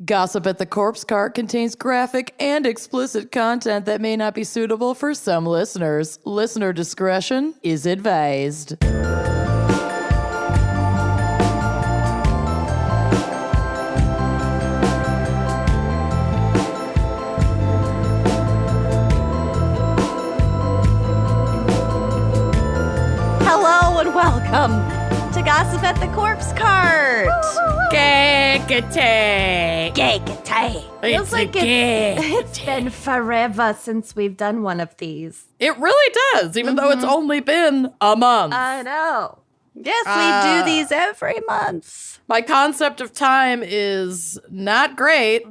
Gossip at the Corpse Cart contains graphic and explicit content that may not be suitable for some listeners. Listener discretion is advised. Hello and welcome to Gossip at the Corpse Cart. Gay-gate. Feels like it's been forever since we've done one of these. It really does, even though it's only been a month. I know. Yes, we do these every month. My concept of time is not great.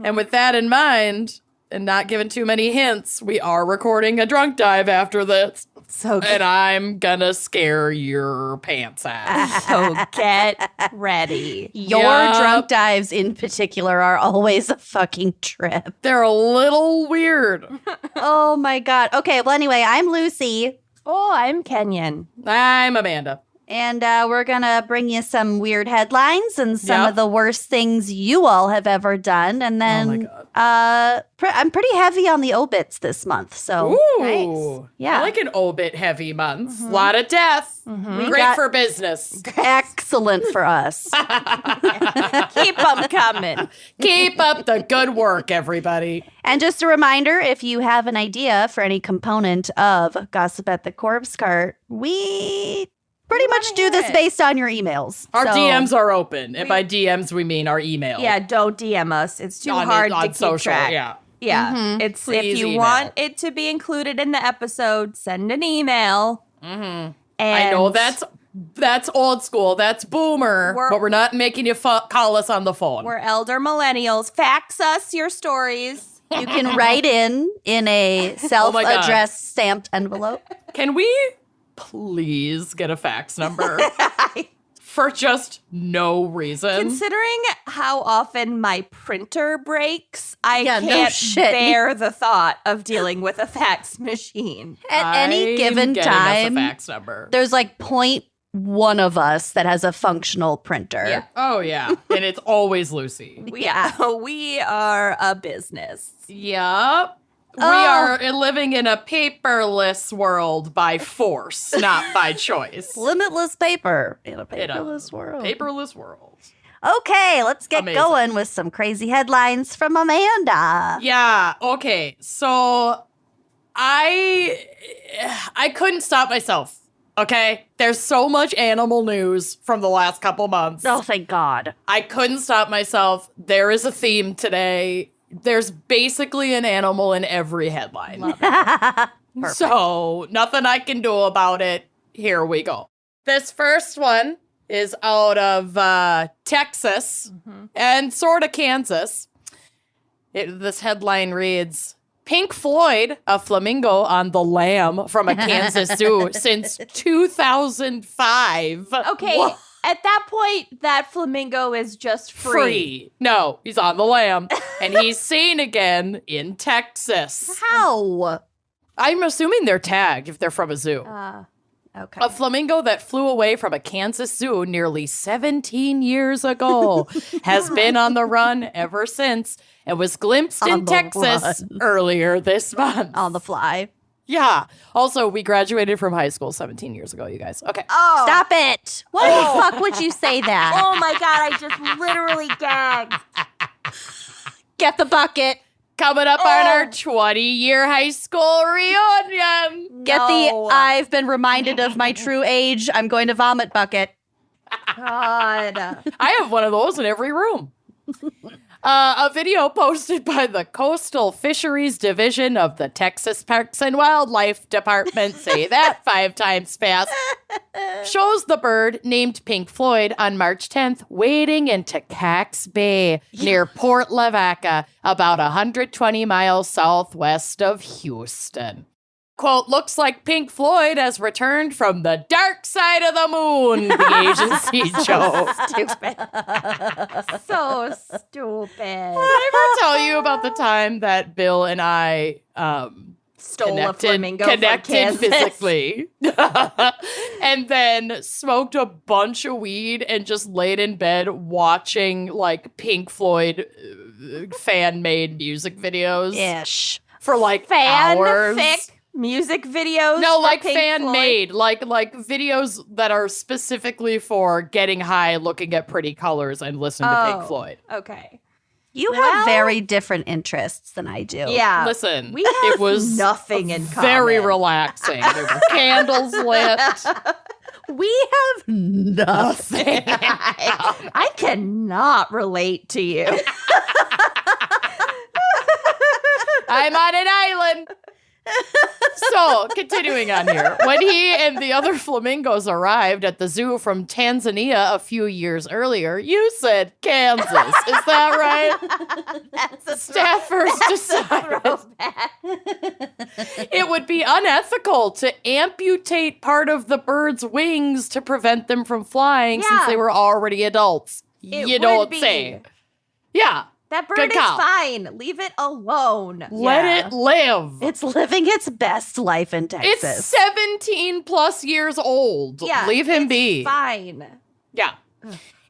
And with that in mind, and not giving too many hints, we are recording a drunk dive after this. So And I'm gonna scare your pants out. So get ready. Your Yup. drunk dives in particular are always a fucking trip. They're a little weird. Oh my God. Okay, well anyway, I'm Lucy. Oh, I'm Kenyon. I'm Amanda. And we're going to bring you some weird headlines and some Yep. of the worst things you all have ever done. And then I'm pretty heavy on the obits this month. So Ooh. nice. Yeah. I like an obit heavy month. A lot of death. We Great got- for business. excellent for us. Keep them coming. Keep up the good work, everybody. And just a reminder, if you have an idea for any component of Gossip at the Corpse Cart, we pretty much do this based on your emails. Our So- DMs are open. And by DMs, we mean our email. Yeah, don't DM us. It's too On hard to on keep social, track. yeah. Yeah, it's Please if you email. want it to be included in the episode, send an email. And I know that's old school. That's boomer. But we're not making you call us on the phone. we're elder millennials. Fax us your stories. You can write in a self-addressed stamped envelope. Can we please get a fax number? For just no reason. Considering how often my printer breaks, I Yeah, no can't shit. bear the thought of dealing with a fax machine. At any I'm given getting us a time, fax number. there's like 0.1 of us that has a functional printer. Yeah. Oh, yeah. And it's always Lucy. We are a business. Yup. We Oh. are living in a paperless world by force, not by choice. Limitless paper in a In a paperless world. Paperless world. Okay, let's get Amazing. going with some crazy headlines from Amanda. Yeah. Okay. So I couldn't stop myself. Okay. There's so much animal news from the last couple months. Oh, thank God. I couldn't stop myself. There is a theme today. There's basically an animal in every headline. So nothing I can do about it. Here we go. This first one is out of Texas and sort of Kansas. This headline reads, Pink Floyd, a flamingo on the lam from a Kansas zoo since 2005. Okay, Wha- at that point, that flamingo is just free. No, he's on the lam. And he's seen again in Texas. How? I'm assuming they're tagged if they're from a zoo. Okay. A flamingo that flew away from a Kansas zoo nearly 17 years ago has been on the run ever since and was glimpsed On in the Texas run. earlier this month. On the fly. Yeah. Also, we graduated from high school 17 years ago, you guys. Okay. Oh. Stop it. Why the fuck would you say that? Oh my God, I just literally gagged. Get the bucket. Coming up on our 20-year high school reunion. Get No. the I've been reminded of my true age. I'm going to vomit bucket. God. I have one of those in every room. A video posted by the Coastal Fisheries Division of the Texas Parks and Wildlife Department, say that 5 times fast, shows the bird named Pink Floyd on March 10th wading into Cax Bay near Port Lavaca, about 120 miles southwest of Houston. Quote, looks like Pink Floyd has returned from the dark side of the moon, the agency chose. Stupid. So stupid. Did I ever tell you about the time that Bill and I stole a flamingo connected from Kansas. physically, and then smoked a bunch of weed and just laid in bed watching like Pink Floyd fan-made music videos Ish. for like hours. Fanfic music videos. No, for like Pink fan-made, like videos that are specifically for getting high, looking at pretty colors, and listening to Pink Floyd. Okay. You have very different interests than I do. Yeah. Listen, we have it was nothing in common. very relaxing. There were candles lit. We have nothing. I cannot relate to you. I'm on an island. So, continuing on here. When he and the other flamingos arrived at the zoo from Tanzania a few years earlier, you said Kansas. Is that right? Staffers decided it would be unethical to amputate part of the bird's wings to prevent them from flying since they were already adults. You don't say. Yeah. That bird Good is call. fine. Leave it alone. Let it live. It's living its best life in Texas. It's 17 plus years old. Yeah, Leave him it's be. fine. Yeah.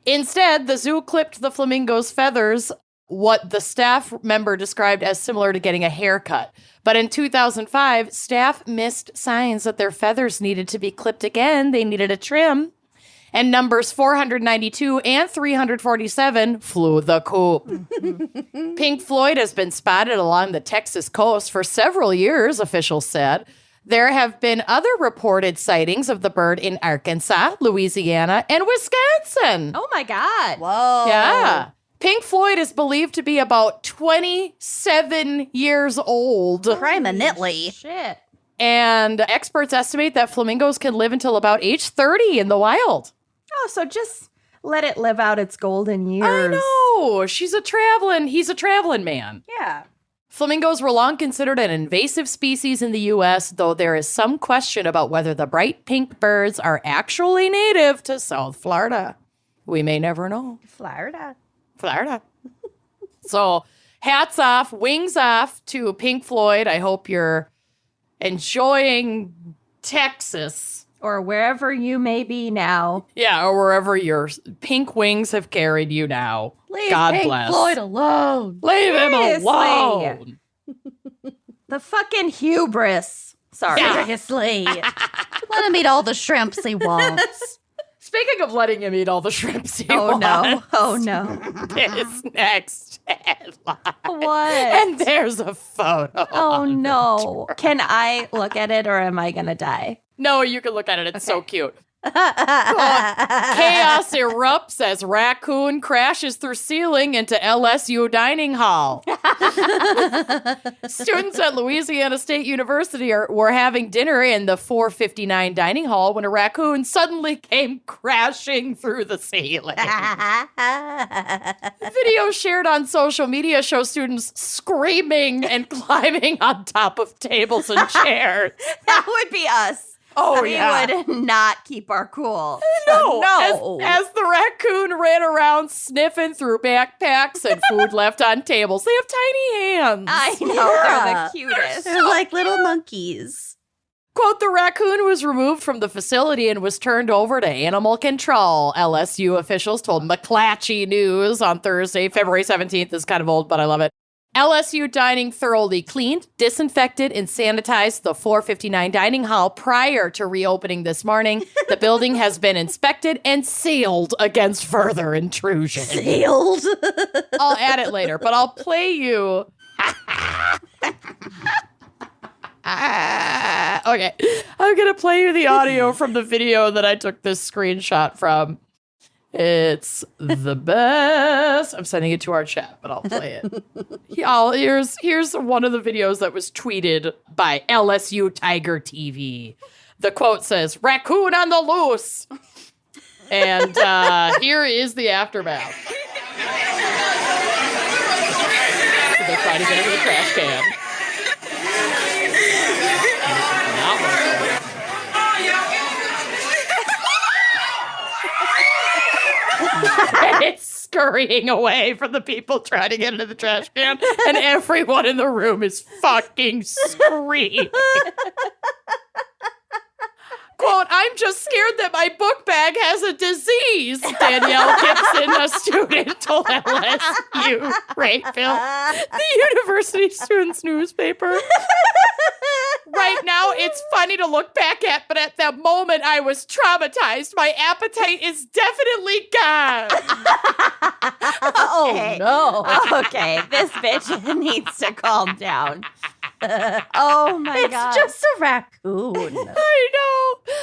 Instead, the zoo clipped the flamingo's feathers, what the staff member described as similar to getting a haircut. But in 2005, staff missed signs that their feathers needed to be clipped again. They needed a trim. And numbers 492 and 347 flew the coop. Pink Floyd has been spotted along the Texas coast for several years, officials said. There have been other reported sightings of the bird in Arkansas, Louisiana, and Wisconsin. Oh my God. Whoa. Yeah. Pink Floyd is believed to be about 27 years old. Criminally. Shit. And experts estimate that flamingos can live until about age 30 in the wild. Oh, so just let it live out its golden years. I know. He's a traveling man. Yeah. Flamingos were long considered an invasive species in the U.S., though there is some question about whether the bright pink birds are actually native to South Florida. We may never know. Florida. So, hats off, wings off to Pink Floyd. I hope you're enjoying Texas. Or wherever you may be now. Yeah, or wherever your pink wings have carried you now. Leave God Pink bless. Floyd alone. Leave him Seriously. alone. The fucking hubris. Sorry. Seriously. Let him eat all the shrimps he wants. Speaking of letting him eat all the shrimps he Oh no. wants, Oh no. his next headline. What? And there's a photo. Oh no. Can I look at it or am I going to die? No, you can look at it. It's so cute. Chaos erupts as raccoon crashes through ceiling into LSU dining hall. Students at Louisiana State University were having dinner in the 459 dining hall when a raccoon suddenly came crashing through the ceiling. Video shared on social media shows students screaming and climbing on top of tables and chairs. That would be us. Oh, we yeah. would not keep our cool. No. As the raccoon ran around sniffing through backpacks and food left on tables. They have tiny hands. I know. Yeah. They're the cutest. They're like little monkeys. Quote, the raccoon was removed from the facility and was turned over to animal control, LSU officials told McClatchy News on Thursday. February 17th is kind of old, but I love it. LSU Dining thoroughly cleaned, disinfected, and sanitized the 459 dining hall prior to reopening this morning. The building has been inspected and sealed against further intrusion. Sealed. I'll add it later, but I'll play you. Okay, I'm going to play you the audio from the video that I took this screenshot from. It's the best. I'm sending it to our chat, but I'll play it. Here's one of the videos that was tweeted by LSU Tiger TV. The quote says, "Raccoon on the loose." And here is the aftermath. So they're trying to get into the trash can. Not working. It's scurrying away from the people trying to get into the trash can, and everyone in the room is fucking screaming. Quote, I'm just scared that my book bag has a disease, Danielle Gibson, a student, told LSU Rayville, the university student's newspaper. Right now, it's funny to look back at, but at that moment, I was traumatized. My appetite is definitely gone. Okay. no. Okay, this bitch needs to calm down. Oh my It's god. just a raccoon. I know.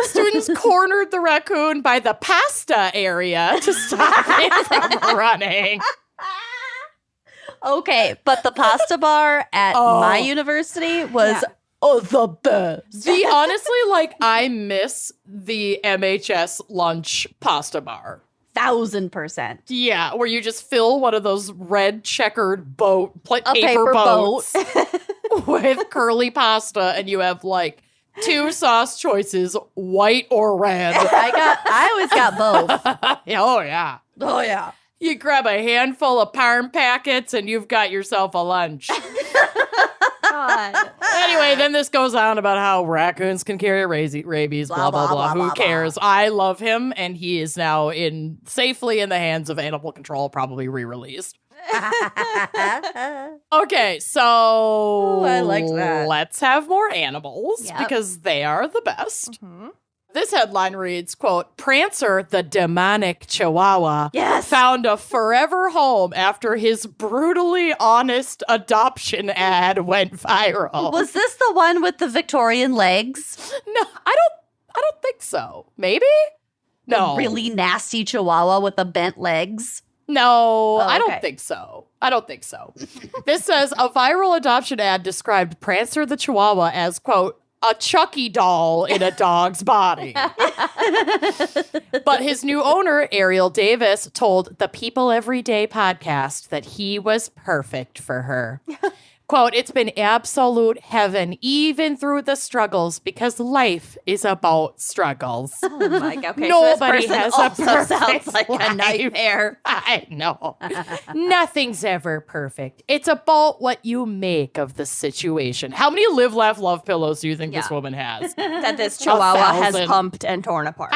Students cornered the raccoon by the pasta area to stop it from running. Okay, but the pasta bar at my university was the best. Honestly, like, I miss the MHS lunch pasta bar. 1,000%. Yeah, where you just fill one of those red checkered A paper boats with curly pasta, and you have like 2 sauce choices, white or red. I always got both. Oh, yeah. Oh, yeah. You grab a handful of parm packets, and you've got yourself a lunch. God. Anyway, then this goes on about how raccoons can carry rabies, blah, blah, blah. Who cares? I love him, and he is now safely in the hands of animal control, probably re-released. Okay, so I liked that. let's have more animals Yep. because they are the best. Mhm. This headline reads, quote, Prancer, the demonic chihuahua, Yes. found a forever home after his brutally honest adoption ad went viral. Was this the one with the Victorian legs? No, I don't think so. Maybe? No. The really nasty chihuahua with the bent legs? No, Oh, I don't okay. think so. I don't think so. This says a viral adoption ad described Prancer the Chihuahua as, quote, a Chucky doll in a dog's body. But his new owner, Ariel Davis, told the People Everyday podcast that he was perfect for her. Quote, it's been absolute heaven, even through the struggles, because life is about struggles. Oh my god. Okay, Nobody so this has person a also sounds perfect like life. a nightmare. I know. Nothing's ever perfect. It's about what you make of the situation. How many live, laugh, love pillows do you think this Yeah. woman has? That this chihuahua has 1,000. pumped and torn apart.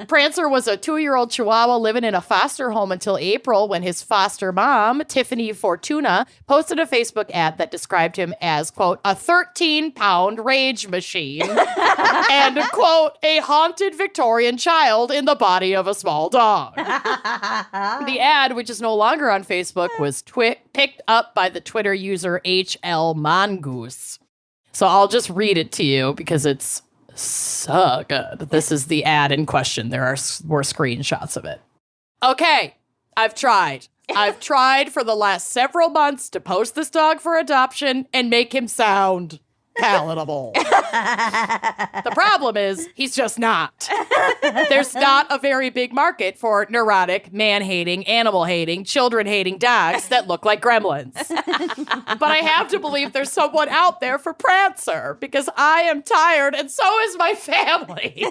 Prancer was a 2-year-old chihuahua living in a foster home until April when his foster mom, Tiffany Fortuna, posted a Facebook ad that described him as, quote, a 13-pound rage machine and, quote, a haunted Victorian child in the body of a small dog. The ad, which is no longer on Facebook, was picked up by the Twitter user HL Mongoose. So I'll just read it to you because it's so good. This is the ad in question. Were screenshots of it. Okay, I've tried. I've tried for the last several months to post this dog for adoption and make him sound palatable. The problem is he's just not. There's not a very big market for neurotic, man-hating, animal-hating, children-hating dogs that look like gremlins. But I have to believe there's someone out there for Prancer because I am tired and so is my family.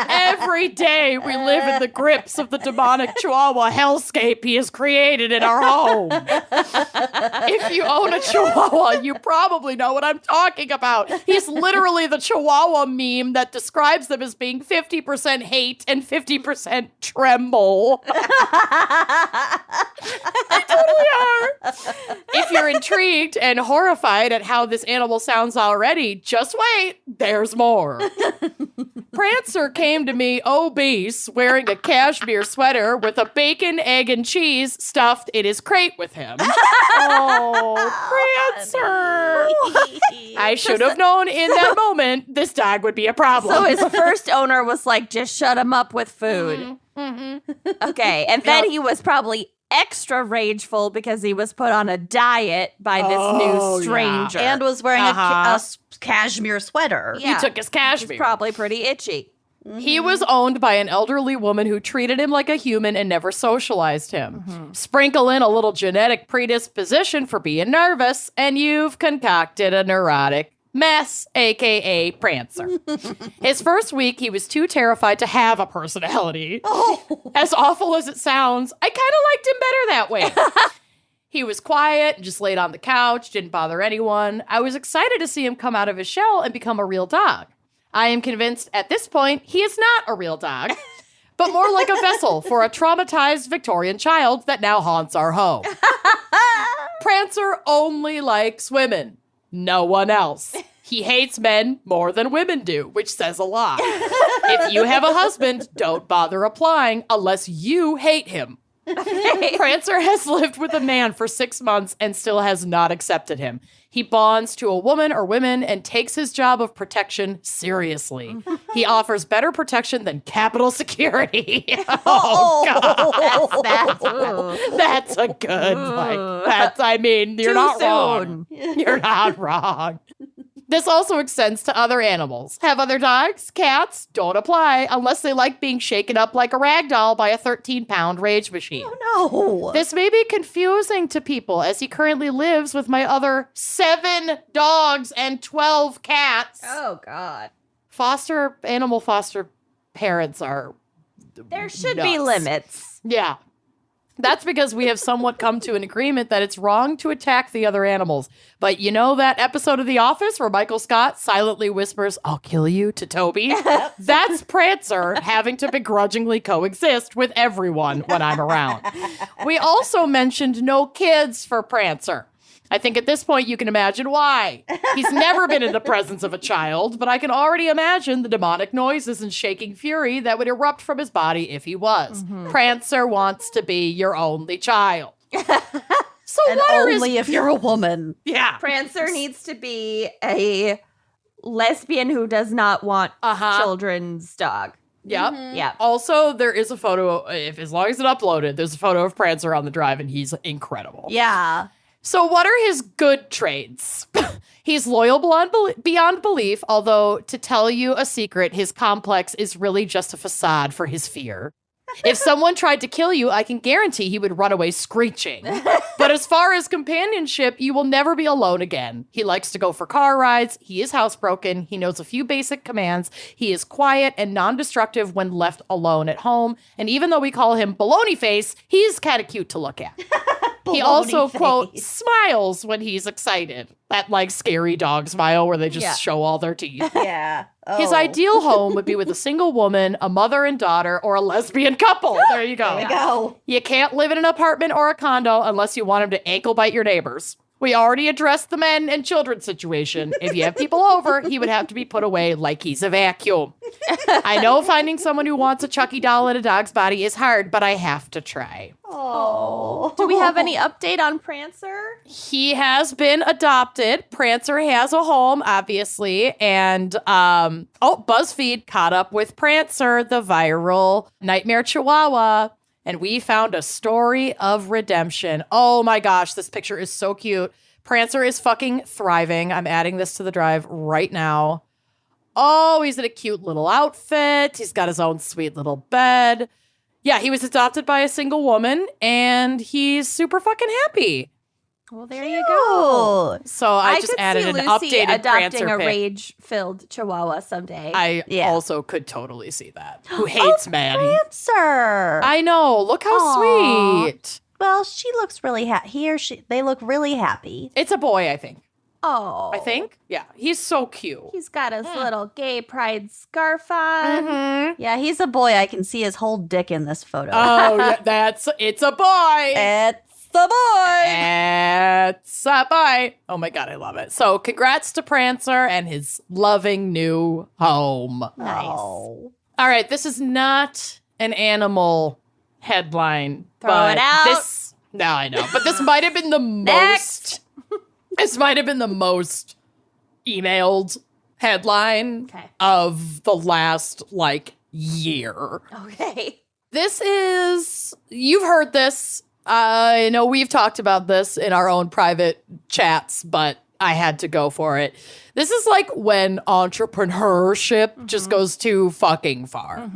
Every day we live in the grips of the demonic chihuahua hellscape he has created in our home. If you own a chihuahua, you probably know what I'm talking about. He's literally the chihuahua meme that describes them as being 50% hate and 50% tremble. They totally are. If you're intrigued and horrified at how this animal sounds already, just wait, there's more. Prancer came to me obese, wearing a cashmere sweater with a bacon, egg, and cheese stuffed in his crate with him. Oh, Prancer. I should have known in that moment this dog would be a problem. So his first owner was like, just shut him up with food. Okay. And then he was probably extra rageful because he was put on a diet by this new stranger. And was wearing Uh-huh. a cashmere sweater. Yeah. He took his He's cashmere. probably pretty itchy. He was owned by an elderly woman who treated him like a human and never socialized him. Sprinkle in a little genetic predisposition for being nervous, and you've concocted a neurotic Mess, a.k.a. Prancer. His first week, he was too terrified to have a personality. Oh. As awful as it sounds, I kind of liked him better that way. He was quiet and just laid on the couch, didn't bother anyone. I was excited to see him come out of his shell and become a real dog. I am convinced at this point he is not a real dog, but more like a vessel for a traumatized Victorian child that now haunts our home. Prancer only likes women, no one else. He hates men more than women do, which says a lot. If you have a husband, don't bother applying unless you hate him. Prancer has lived with a man for 6 months and still has not accepted him. He bonds to a woman or women and takes his job of protection seriously. He offers better protection than Capitol Security. Oh, God. That's a good, you're Too not soon. wrong. You're not wrong. This also extends to other animals. Have other dogs, cats, don't apply unless they like being shaken up like a rag doll by a 13-pound rage machine. Oh, no. This may be confusing to people as he currently lives with my other 7 dogs and 12 cats. Oh, God. Animal foster parents are There should be nuts. limits. Yeah. That's because we have somewhat come to an agreement that it's wrong to attack the other animals. But you know that episode of The Office where Michael Scott silently whispers, "I'll kill you" to Toby? That's Prancer having to begrudgingly coexist with everyone when I'm around. We also mentioned no kids for Prancer. I think at this point you can imagine why. He's never been in the presence of a child, but I can already imagine the demonic noises and shaking fury that would erupt from his body if he was. Prancer wants to be your only child. So And what are only his... if you're a woman. Yeah. Prancer needs to be a lesbian who does not want children's dog. Yep. Yeah. Also, there is a photo, as long as it's uploaded, there's a photo of Prancer on the drive, and he's incredible. Yeah. So what are his good traits? He's loyal beyond belief, although to tell you a secret, his complex is really just a facade for his fear. If someone tried to kill you, I can guarantee he would run away screeching. But as far as companionship, you will never be alone again. He likes to go for car rides. He is housebroken. He knows a few basic commands. He is quiet and non-destructive when left alone at home. And even though we call him Baloney Face, he's kind of cute to look at. He also, quote, smiles when he's excited. That, like, scary dog smile where they just show all their teeth. Yeah. His ideal home would be with a single woman, a mother and daughter, or a lesbian couple. There you go. There we go. You can't live in an apartment or a condo unless you want him to ankle bite your neighbors. We already addressed the men and children situation. If you have people over, he would have to be put away like he's a vacuum. I know finding someone who wants a Chucky doll in a dog's body is hard, but I have to try. Oh. Do we have any update on Prancer? He has been adopted. Prancer has a home, obviously. And, BuzzFeed caught up with Prancer, the viral nightmare chihuahua. And we found a story of redemption. Oh my gosh, this picture is so cute. Prancer is fucking thriving. I'm adding this to the drive right now. Oh, he's in a cute little outfit. He's got his own sweet little bed. Yeah, he was adopted by a single woman, and he's super fucking happy. Well, there you go. So I just could added see an Lucy updated adopting Prancer a pic. rage-filled chihuahua someday. I Yeah. also could totally see that. Who hates Maddie? Prancer. I know. Look how Aw. sweet. Well, she looks really happy. He or she, they look really happy. It's a boy, I think. Oh. I think. Yeah. He's so cute. He's got his little gay pride scarf on. Mm-hmm. Yeah, he's a boy. I can see his whole dick in this photo. Oh, yeah, it's a boy. It's the boy. It's a boy. Oh my God, I love it. So congrats to Prancer and his loving new home. Nice. Oh. All right, this is not an animal headline. Throw but it out. No, I know. But this might have been the most. This might have been the most emailed headline of the last, year. Okay. This is, you've heard this. I know we've talked about this in our own private chats, but I had to go for it. This is like when entrepreneurship just goes too fucking far.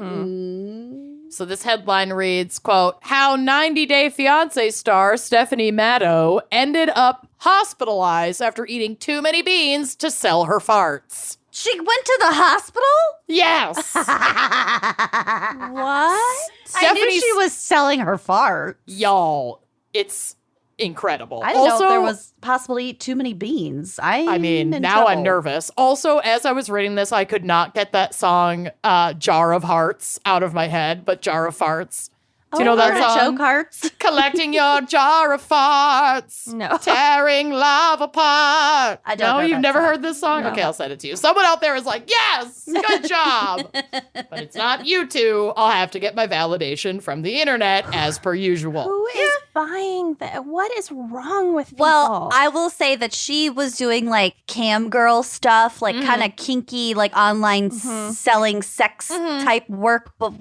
So this headline reads, quote, how 90 Day Fiancé star Stephanie Matto ended up hospitalized after eating too many beans to sell her farts. She went to the hospital? Yes. What? I knew Stephanie's- she was selling her farts. Y'all, it's incredible. I didn't know Also, if there was possible to eat too many beans. I mean, now I'm nervous. Also, as I was reading this, I could not get that song Jar of Hearts out of my head, but Jar of Farts. Do you know that song? Artichoke hearts? Collecting your jar of farts. No. Tearing love apart. I don't know you've that never song. heard this song? No. Okay, I'll send it to you. Someone out there is like, yes, good job. But it's not you two. I'll have to get my validation from the internet as per usual. Who is buying that? What is wrong with people? Well, I will say that she was doing like cam girl stuff, like kind of kinky, like online selling sex type work. But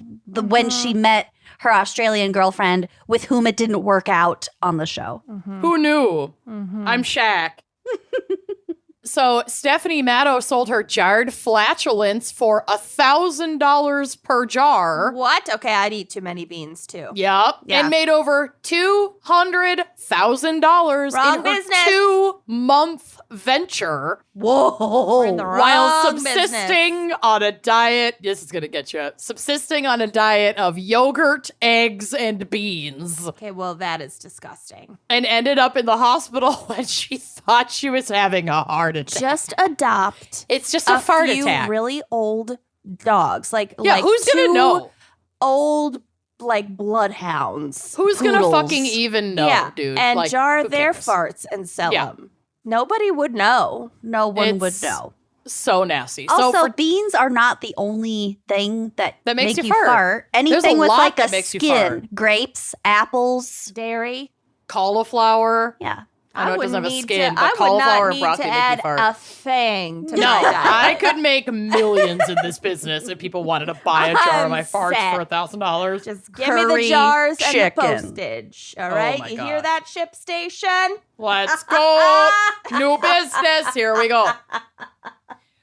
when she met her Australian girlfriend, with whom it didn't work out on the show. Who knew? I'm Shaq. So Stephanie Matto sold her jarred flatulence for $1,000 per jar. What? Okay, I'd eat too many beans too. Yep. Yeah. And made over $200,000 Wrong in business. her 2-month venture Whoa. We're in the while wrong subsisting on a diet. This is going to get you. Subsisting on a diet of yogurt, eggs, and beans. Okay, well, that is disgusting. And ended up in the hospital when she thought she was having a heart attack. Just adopt It's just a fart few attack. really old dogs. Yeah, like who's going to two know? Old, like, bloodhounds. Who's going to Poodles. fucking even know, yeah, dude? and Like, jar who their cares? farts and sell Yeah. them. Nobody would know. No one would It's know. So nasty. Also, So for beans are not the only thing that makes make you fart. Anything a with lot like a that makes you skin, fart. grapes, apples. Dairy. cauliflower. Yeah. I know it doesn't have a wouldn't skin, need but to, cauliflower I and would not broccoli need to make you add fart. a thing to No, my diet. I could make millions in this business if people wanted to buy a jar of my I'm farts set. for $1,000. Just give me the Curry jars and the chicken. postage. All right, my you God. hear that, ship station? Let's go. New business. Here we go.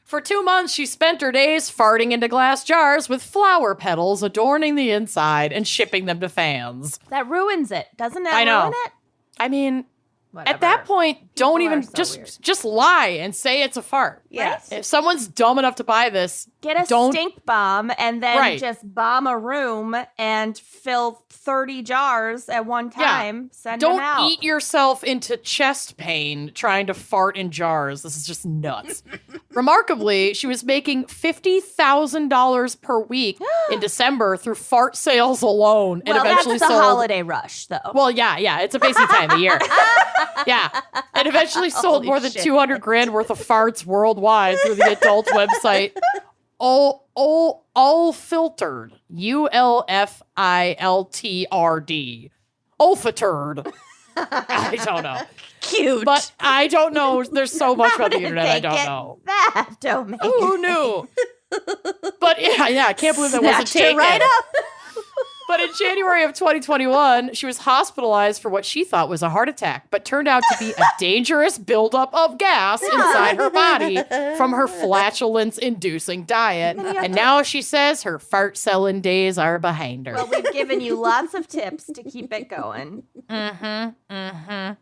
For 2 months, she spent her days farting into glass jars with flower petals adorning the inside and shipping them to fans. That ruins it, doesn't it? I know. Ruin it? I mean, Whatever. at that point, don't People even are so weird. just lie and say it's a fart. Yes. If someone's dumb enough to buy this, Get a don't stink bomb and then Right. just bomb a room and fill 30 jars at one time. Send don't them out. eat yourself into chest pain trying to fart in jars. This is just nuts. Remarkably, she was making $50,000 per week in December through fart sales alone, and Well, eventually that's the sold. holiday rush, though. Well, yeah, it's a busy time of year. Yeah, and eventually sold Holy more than shit. 200 grand worth of farts worldwide through the adult website. All filtered. ULFILTRD. Ulfiterd. I don't know. Cute. But I don't know. There's so much about the How did internet I they don't get know. That domain. Who knew? But yeah, I can't believe that wasn't Snatched it taken. right up. But in January of 2021, she was hospitalized for what she thought was a heart attack, but turned out to be a dangerous buildup of gas inside her body from her flatulence-inducing diet. And now she says her fart-selling days are behind her. Well, we've given you lots of tips to keep it going. Oh, my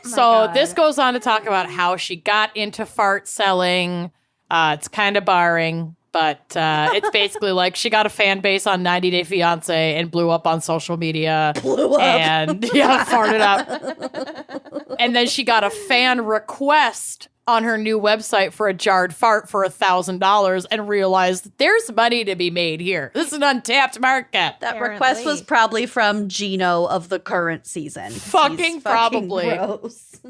So God. this goes on to talk about how she got into fart selling. It's kind of barring, but it's basically like she got a fan base on 90 Day Fiancé and blew up on social media. Blew up. And farted up. And then she got a fan request on her new website for a jarred fart for $1,000 and realized there's money to be made here. This is an untapped market. That request was Apparently. probably from Gino of the current season. Fucking He's probably. gross.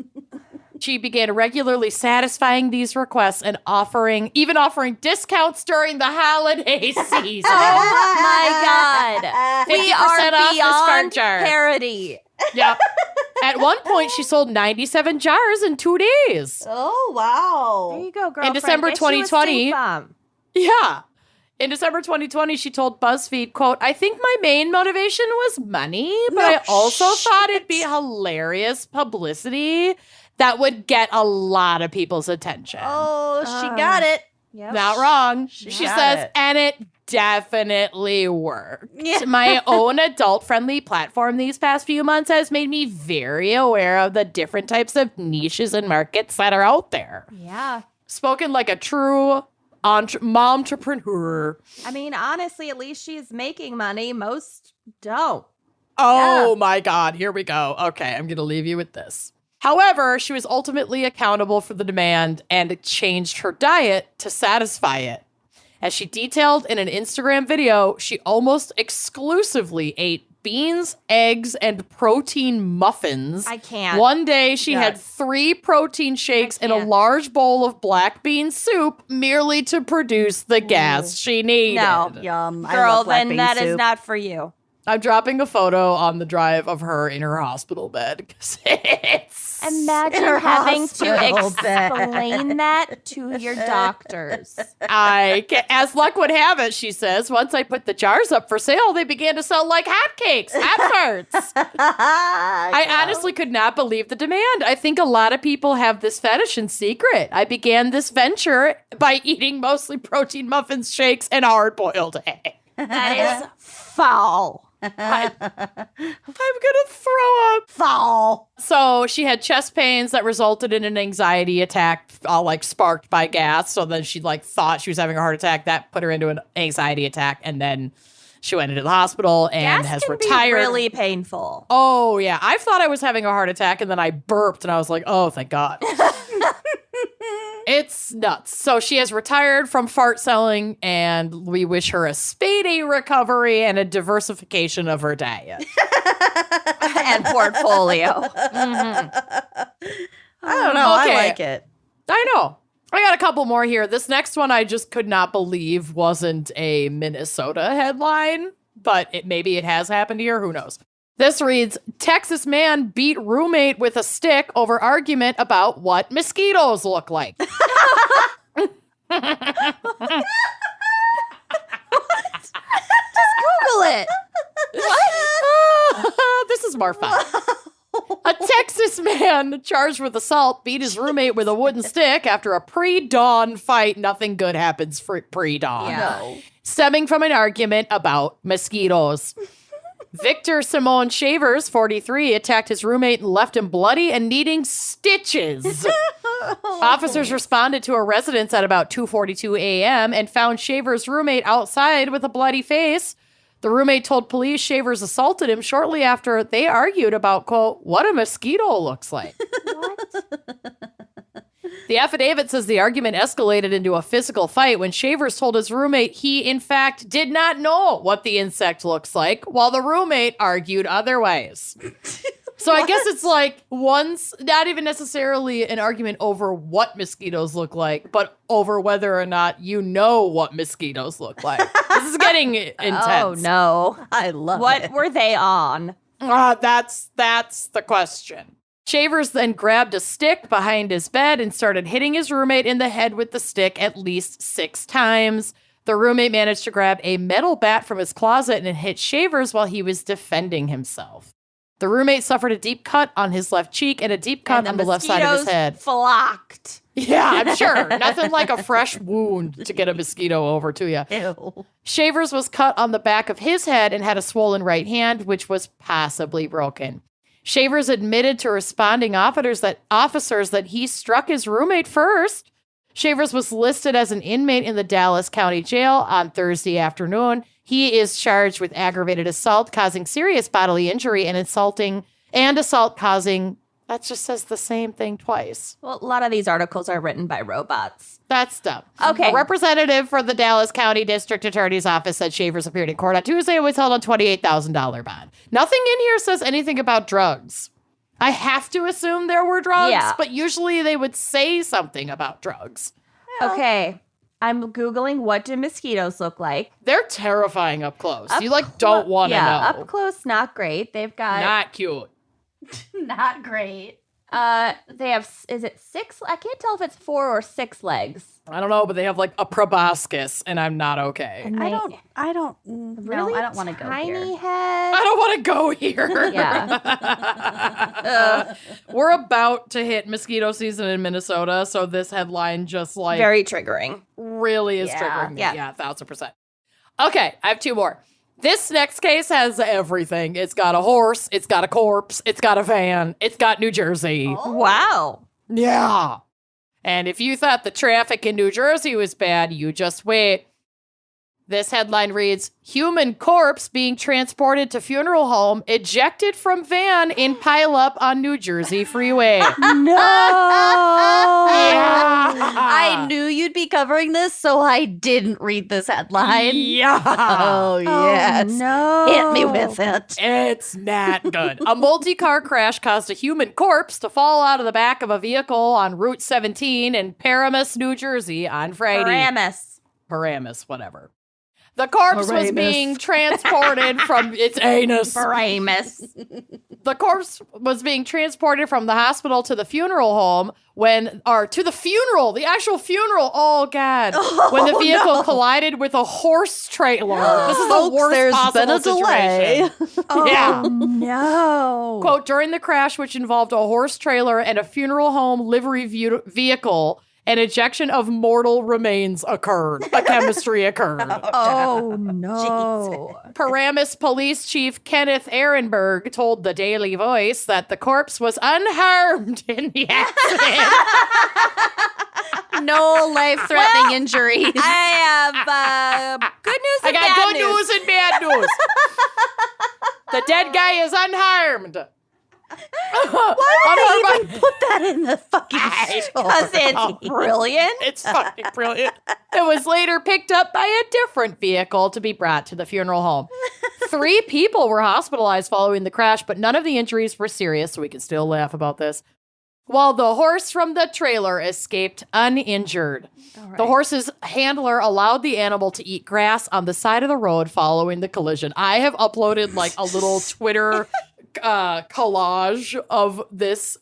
She began regularly satisfying these requests and offering discounts during the holiday season. Oh, my God. 50% We are off this fart beyond jar. parody. Yep. At one point, she sold 97 jars in 2 days. Oh, There wow. you go, girlfriend. December Get you a 2020, stink bomb. Yeah. In December 2020, she told BuzzFeed, quote, I think my main motivation was money, but No I also shit. thought it'd be hilarious publicity that would get a lot of people's attention. Oh, she got it. Yep. Not wrong. She She got says, it. and it definitely worked. Yeah. My own adult-friendly platform these past few months has made me very aware of the different types of niches and markets that are out there. Yeah. Spoken like a true momtrepreneur. I mean, honestly, at least she's making money. Most don't. Oh my God, here we go. Okay, I'm going to leave you with this. However, she was ultimately accountable for the demand and changed her diet to satisfy it. As she detailed in an Instagram video, she almost exclusively ate beans, eggs, and protein muffins. I can't. One day, she had Yes. 3 protein shakes and a can't. large bowl of black bean soup merely to produce the gas she needed. No. Yum. I Girl, love black then bean that is soup. not for you. I'm dropping a photo on the drive of her in her hospital bed because it's Imagine In her having to hospital bed. explain that to your doctors. as luck would have it, she says, once I put the jars up for sale, they began to sell like hotcakes afterwards. I honestly could not believe the demand. I think a lot of people have this fetish in secret. I began this venture by eating mostly protein muffins, shakes, and hard-boiled egg. That is foul. I'm gonna throw up. Fall. So she had chest pains that resulted in an anxiety attack, all like sparked by gas. So then she like thought she was having a heart attack. That put her into an anxiety attack, and then she went into the hospital and Gas has can retired. be really painful. Oh yeah, I thought I was having a heart attack, and then I burped, and I was like, oh, thank God. It's nuts. So she has retired from fart selling, and we wish her a speedy recovery and a diversification of her diet. And portfolio. I don't know. Okay. I like it. I know. I got a couple more here. This next one I just could not believe wasn't a Minnesota headline, but maybe it has happened here. Who knows? This reads, Texas man beat roommate with a stick over argument about what mosquitoes look like. Google it. This is more fun. A Texas man charged with assault beat his roommate with a wooden stick after a pre-dawn fight. Nothing good happens for pre-dawn. Yeah. Stemming from an argument about mosquitoes. Victor Simone Shavers, 43, attacked his roommate and left him bloody and needing stitches. Officers responded to a residence at about 2:42 a.m. and found Shavers' roommate outside with a bloody face. The roommate told police Shavers assaulted him shortly after they argued about, quote, what a mosquito looks like. The affidavit says the argument escalated into a physical fight when Shavers told his roommate he, in fact, did not know what the insect looks like, while the roommate argued otherwise. So I guess it's like not even necessarily an argument over what mosquitoes look like, but over whether or not you know what mosquitoes look like. This is getting intense. Oh, no. I love it. What were they on? That's the question. Shavers then grabbed a stick behind his bed and started hitting his roommate in the head with the stick at least 6 times. The roommate managed to grab a metal bat from his closet and hit Shavers while he was defending himself. The roommate suffered a deep cut on his left cheek and a deep cut on the left side of his mosquitoes head. flocked. Yeah, I'm sure. Nothing like a fresh wound to get a mosquito over to you. Ew. Shavers was cut on the back of his head and had a swollen right hand, which was possibly broken. Shavers admitted to responding officers that he struck his roommate first. Shavers was listed as an inmate in the Dallas County Jail on Thursday afternoon. He is charged with aggravated assault causing serious bodily injury and assault causing, that just says the same thing twice. Well, a lot of these articles are written by robots. That's dumb. Okay. A representative for the Dallas County District Attorney's Office said Shavers appeared in court on Tuesday and was held on $28,000 bond. Nothing in here says anything about drugs. I have to assume there were drugs, Yeah. but usually they would say something about drugs. Okay. I'm Googling what do mosquitoes look like. They're terrifying up close. Up you don't want to Yeah, know. up close, not great. They've got Not cute. Not great. they have, is it 6? I can't tell if it's 4 or 6 legs. I don't know, but they have like a proboscis, and I'm not okay. And I they- don't Really no, I don't want to go tiny here. head. I don't want to go here. Yeah. We're about to hit mosquito season in Minnesota, so this headline just like Very triggering. really is Yeah. triggering me. Yeah. Yeah, 1,000%. Okay, I have two more. This next case has everything. It's got a horse, it's got a corpse, it's got a van, it's got New Jersey. Oh. Wow. Yeah. And if you thought the traffic in New Jersey was bad, you just wait. This headline reads, human corpse being transported to funeral home, ejected from van in pileup on New Jersey freeway. No. Yeah. I knew you'd be covering this, so I didn't read this headline. Yeah. Oh, yes. no. Hit me with it. It's not good. A multi-car crash caused a human corpse to fall out of the back of a vehicle on Route 17 in Paramus, New Jersey on Friday. Paramus, whatever. The corpse was Paramus. being transported from its anus. Paramus. The corpse was being transported from the hospital to the funeral home the actual funeral. Oh, God. When the vehicle collided with a horse trailer. This is the Folks, worst there's possible been a delay. situation. Oh, Yeah. no. Quote, during the crash, which involved a horse trailer and a funeral home livery vehicle, an ejection of mortal remains occurred. A chemistry occurred. Oh, no. Paramus Police Chief Kenneth Ehrenberg told the Daily Voice that the corpse was unharmed in the accident. No life-threatening injuries. I have good news I and got bad good news and bad news. The dead guy is unharmed. Why did they even put that in the fucking story? Because it's brilliant. It's fucking brilliant. It was later picked up by a different vehicle to be brought to the funeral home. 3 people were hospitalized following the crash, but none of the injuries were serious, so we can still laugh about this. While the horse from the trailer escaped uninjured. Right. The horse's handler allowed the animal to eat grass on the side of the road following the collision. I have uploaded like a little Twitter collage of this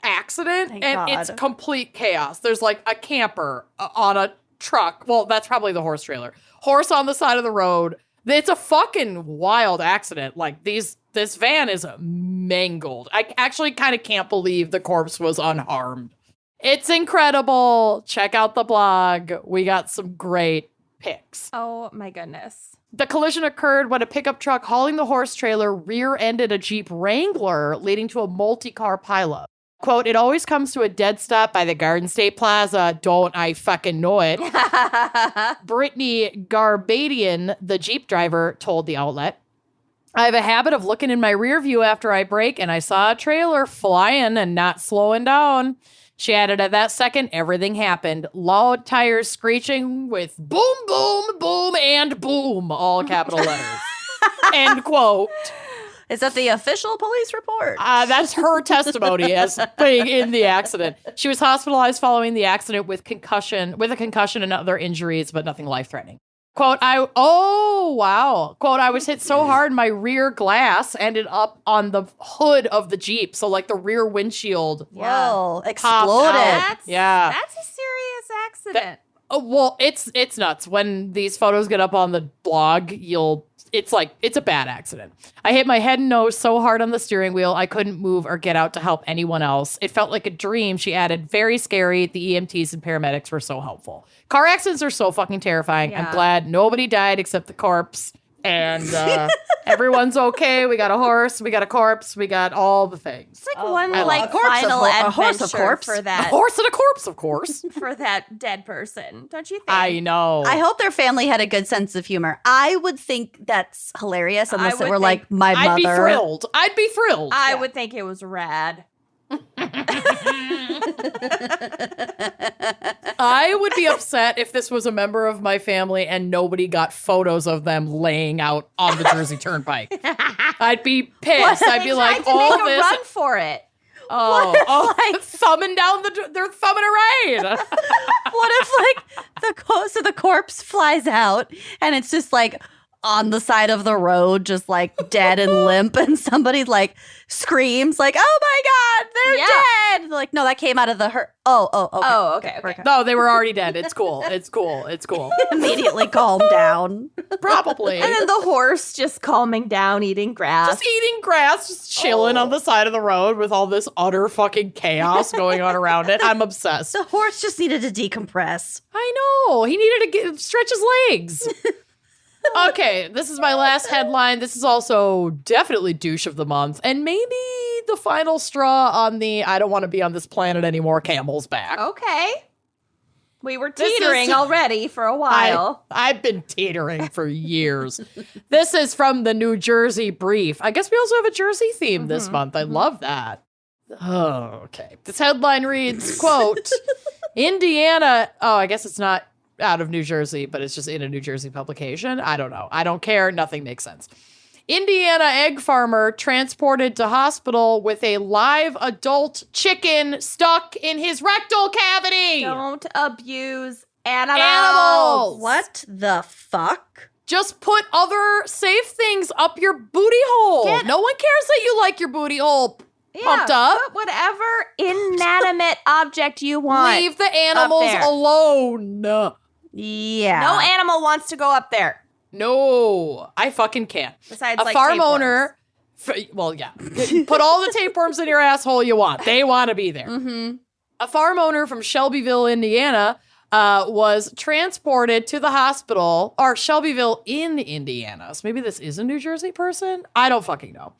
accident, Thank and God. it's complete chaos. There's like a camper on a truck. Well, that's probably the horse trailer. Horse on the side of the road. It's a fucking wild accident. Like this van is mangled. I actually kind of can't believe the corpse was unharmed. It's incredible. Check out the blog. We got some great pics. Oh, my goodness. The collision occurred when a pickup truck hauling the horse trailer rear-ended a Jeep Wrangler, leading to a multi-car pileup. Quote, it always comes to a dead stop by the Garden State Plaza. Don't I fucking know it. Brittany Garbadian, the Jeep driver, told the outlet, I have a habit of looking in my rear view after I brake, and I saw a trailer flying and not slowing down. She added, at that second, everything happened. Loud tires screeching with boom, boom, boom, and boom, all capital letters. End quote. Is that the official police report? That's her testimony as being in the accident. She was hospitalized following the accident with a concussion and other injuries, but nothing life-threatening. Quote, Quote, I was hit so hard my rear glass ended up on the hood of the Jeep. So like the rear windshield. Whoa, Popped exploded. out. Yeah. That's a serious accident. Well, it's nuts. When these photos get up on the blog, it's a bad accident. I hit my head and nose so hard on the steering wheel, I couldn't move or get out to help anyone else. It felt like a dream, she added. Very scary. The EMTs and paramedics were so helpful. Car accidents are so fucking terrifying. Yeah. I'm glad nobody died except the corpse. And everyone's okay. We got a horse. We got a corpse. We got all the things. It's like Oh, one I love like a corpse, final a adventure horse, a corpse. for A that horse and a corpse, of course. for that dead person. Don't you think? I know. I hope their family had a good sense of humor. I would think that's hilarious unless it would were think- like my mother. I'd be thrilled. I'd be thrilled. I would think it was rad. I would be upset if this was a member of my family and nobody got photos of them laying out on the Jersey Turnpike. I'd be pissed. I'd be like, Tried to all make a this. run for it. Thumbing down they're thumbing a raid. What if like the corpse flies out and it's just like on the side of the road, just like dead and limp, and somebody like screams like, "Oh my God, they're dead!" They're like, no, that came out of the okay. Oh, okay. No, they were already dead. It's cool. It's cool. It's cool. Immediately calmed down. Probably. And then the horse just calming down, eating grass. Just eating grass, just chilling on the side of the road with all this utter fucking chaos going on around it. I'm obsessed. The horse just needed to decompress. I know. He needed to stretch his legs. Okay, this is my last headline. This is also definitely douche of the month. And maybe the final straw on the I don't want to be on this planet anymore camel's back. Okay. We were This teetering is- already for a while. I've been teetering for years. This is from the New Jersey Brief. I guess we also have a Jersey theme this month. I love that. Oh, okay. This headline reads, quote, Indiana. Oh, I guess it's not out of New Jersey, but it's just in a New Jersey publication. I don't know. I don't care. Nothing makes sense. Indiana egg farmer transported to hospital with a live adult chicken stuck in his rectal cavity. Don't abuse animals. Animals. What the fuck? Just put other safe things up your booty hole. No one cares that you like your booty hole pumped up. Put whatever inanimate object you want. Leave the animals there. alone. Yeah. No animal wants to go up there. No, I fucking can't. Besides, A like, farm tapeworms. owner, well, yeah. Put all the tapeworms in your asshole you want. They want to be there. Mm-hmm. A farm owner from Shelbyville, Indiana, was transported to the hospital, or Shelbyville in Indiana. So maybe this is a New Jersey person? I don't fucking know.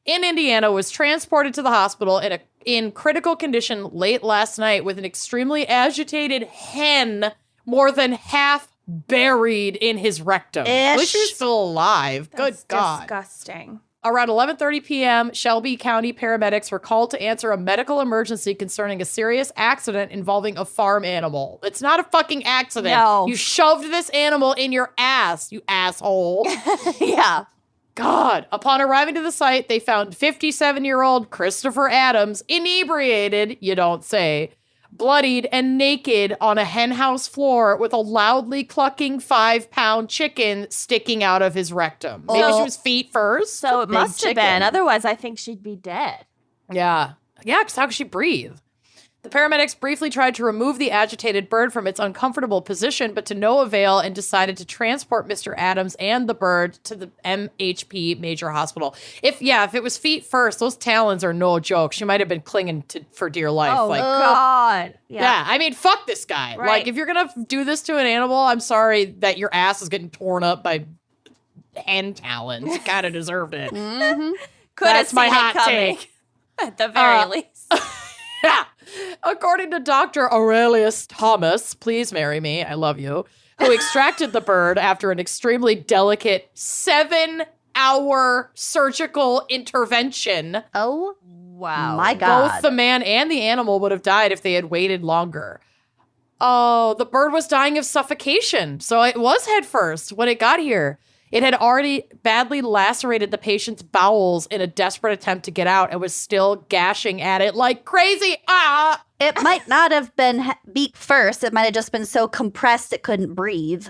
In Indiana, was transported to the hospital in critical condition late last night with an extremely agitated hen more than half buried in his rectum. At least she's still alive. That's Good God. disgusting. Around 11:30 p.m., Shelby County paramedics were called to answer a medical emergency concerning a serious accident involving a farm animal. It's not a fucking accident. No. You shoved this animal in your ass, you asshole. Yeah. God. Upon arriving to the site, they found 57-year-old Christopher Adams, inebriated, you don't say, bloodied and naked on a henhouse floor with a loudly clucking 5-pound chicken sticking out of his rectum. Maybe she was feet first. So it big must have been. chicken. Otherwise, I think she'd be dead. Yeah. Yeah, because how could she breathe? The paramedics briefly tried to remove the agitated bird from its uncomfortable position, but to no avail, and decided to transport Mr. Adams and the bird to the MHP Major Hospital. If it was feet first, those talons are no joke. She might have been clinging for dear life. Oh, God. Yeah, I mean, fuck this guy. Right. Like, if you're gonna do this to an animal, I'm sorry that your ass is getting torn up by hen talons. You kind of deserved it. Mm-hmm. Could That's have my seen hot it coming, take. at the very least. Yeah. According to Dr. Aurelius Thomas, please marry me, I love you, who extracted the bird after an extremely delicate 7-hour surgical intervention. Oh Wow. my God. Both the man and the animal would have died if they had waited longer. Oh, the bird was dying of suffocation. So it was head first when it got here. It had already badly lacerated the patient's bowels in a desperate attempt to get out and was still gashing at it like crazy. Ah! It might not have been beak first. It might have just been so compressed it couldn't breathe.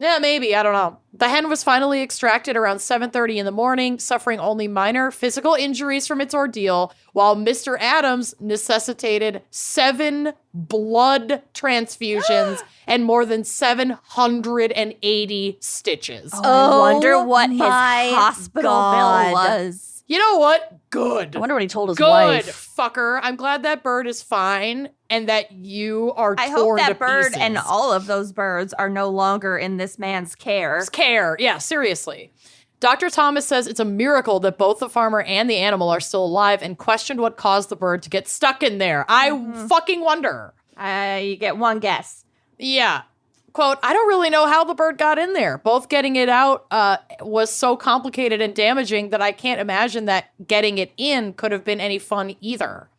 Yeah, maybe. I don't know. The hen was finally extracted around 7:30 in the morning, suffering only minor physical injuries from its ordeal, while Mr. Adams necessitated 7 blood transfusions and more than 780 stitches. I wonder what his my hospital God. bill was. You know what? Good. I wonder what he told his Good, wife. fucker. I'm glad that bird is fine and that you are I hope torn that to bird pieces. and all of those birds are no longer in this man's care. Care. Yeah, seriously. Dr. Thomas says it's a miracle that both the farmer and the animal are still alive and questioned what caused the bird to get stuck in there. I fucking wonder. You get one guess. Yeah. Quote, I don't really know how the bird got in there. Both getting it out was so complicated and damaging that I can't imagine that getting it in could have been any fun either.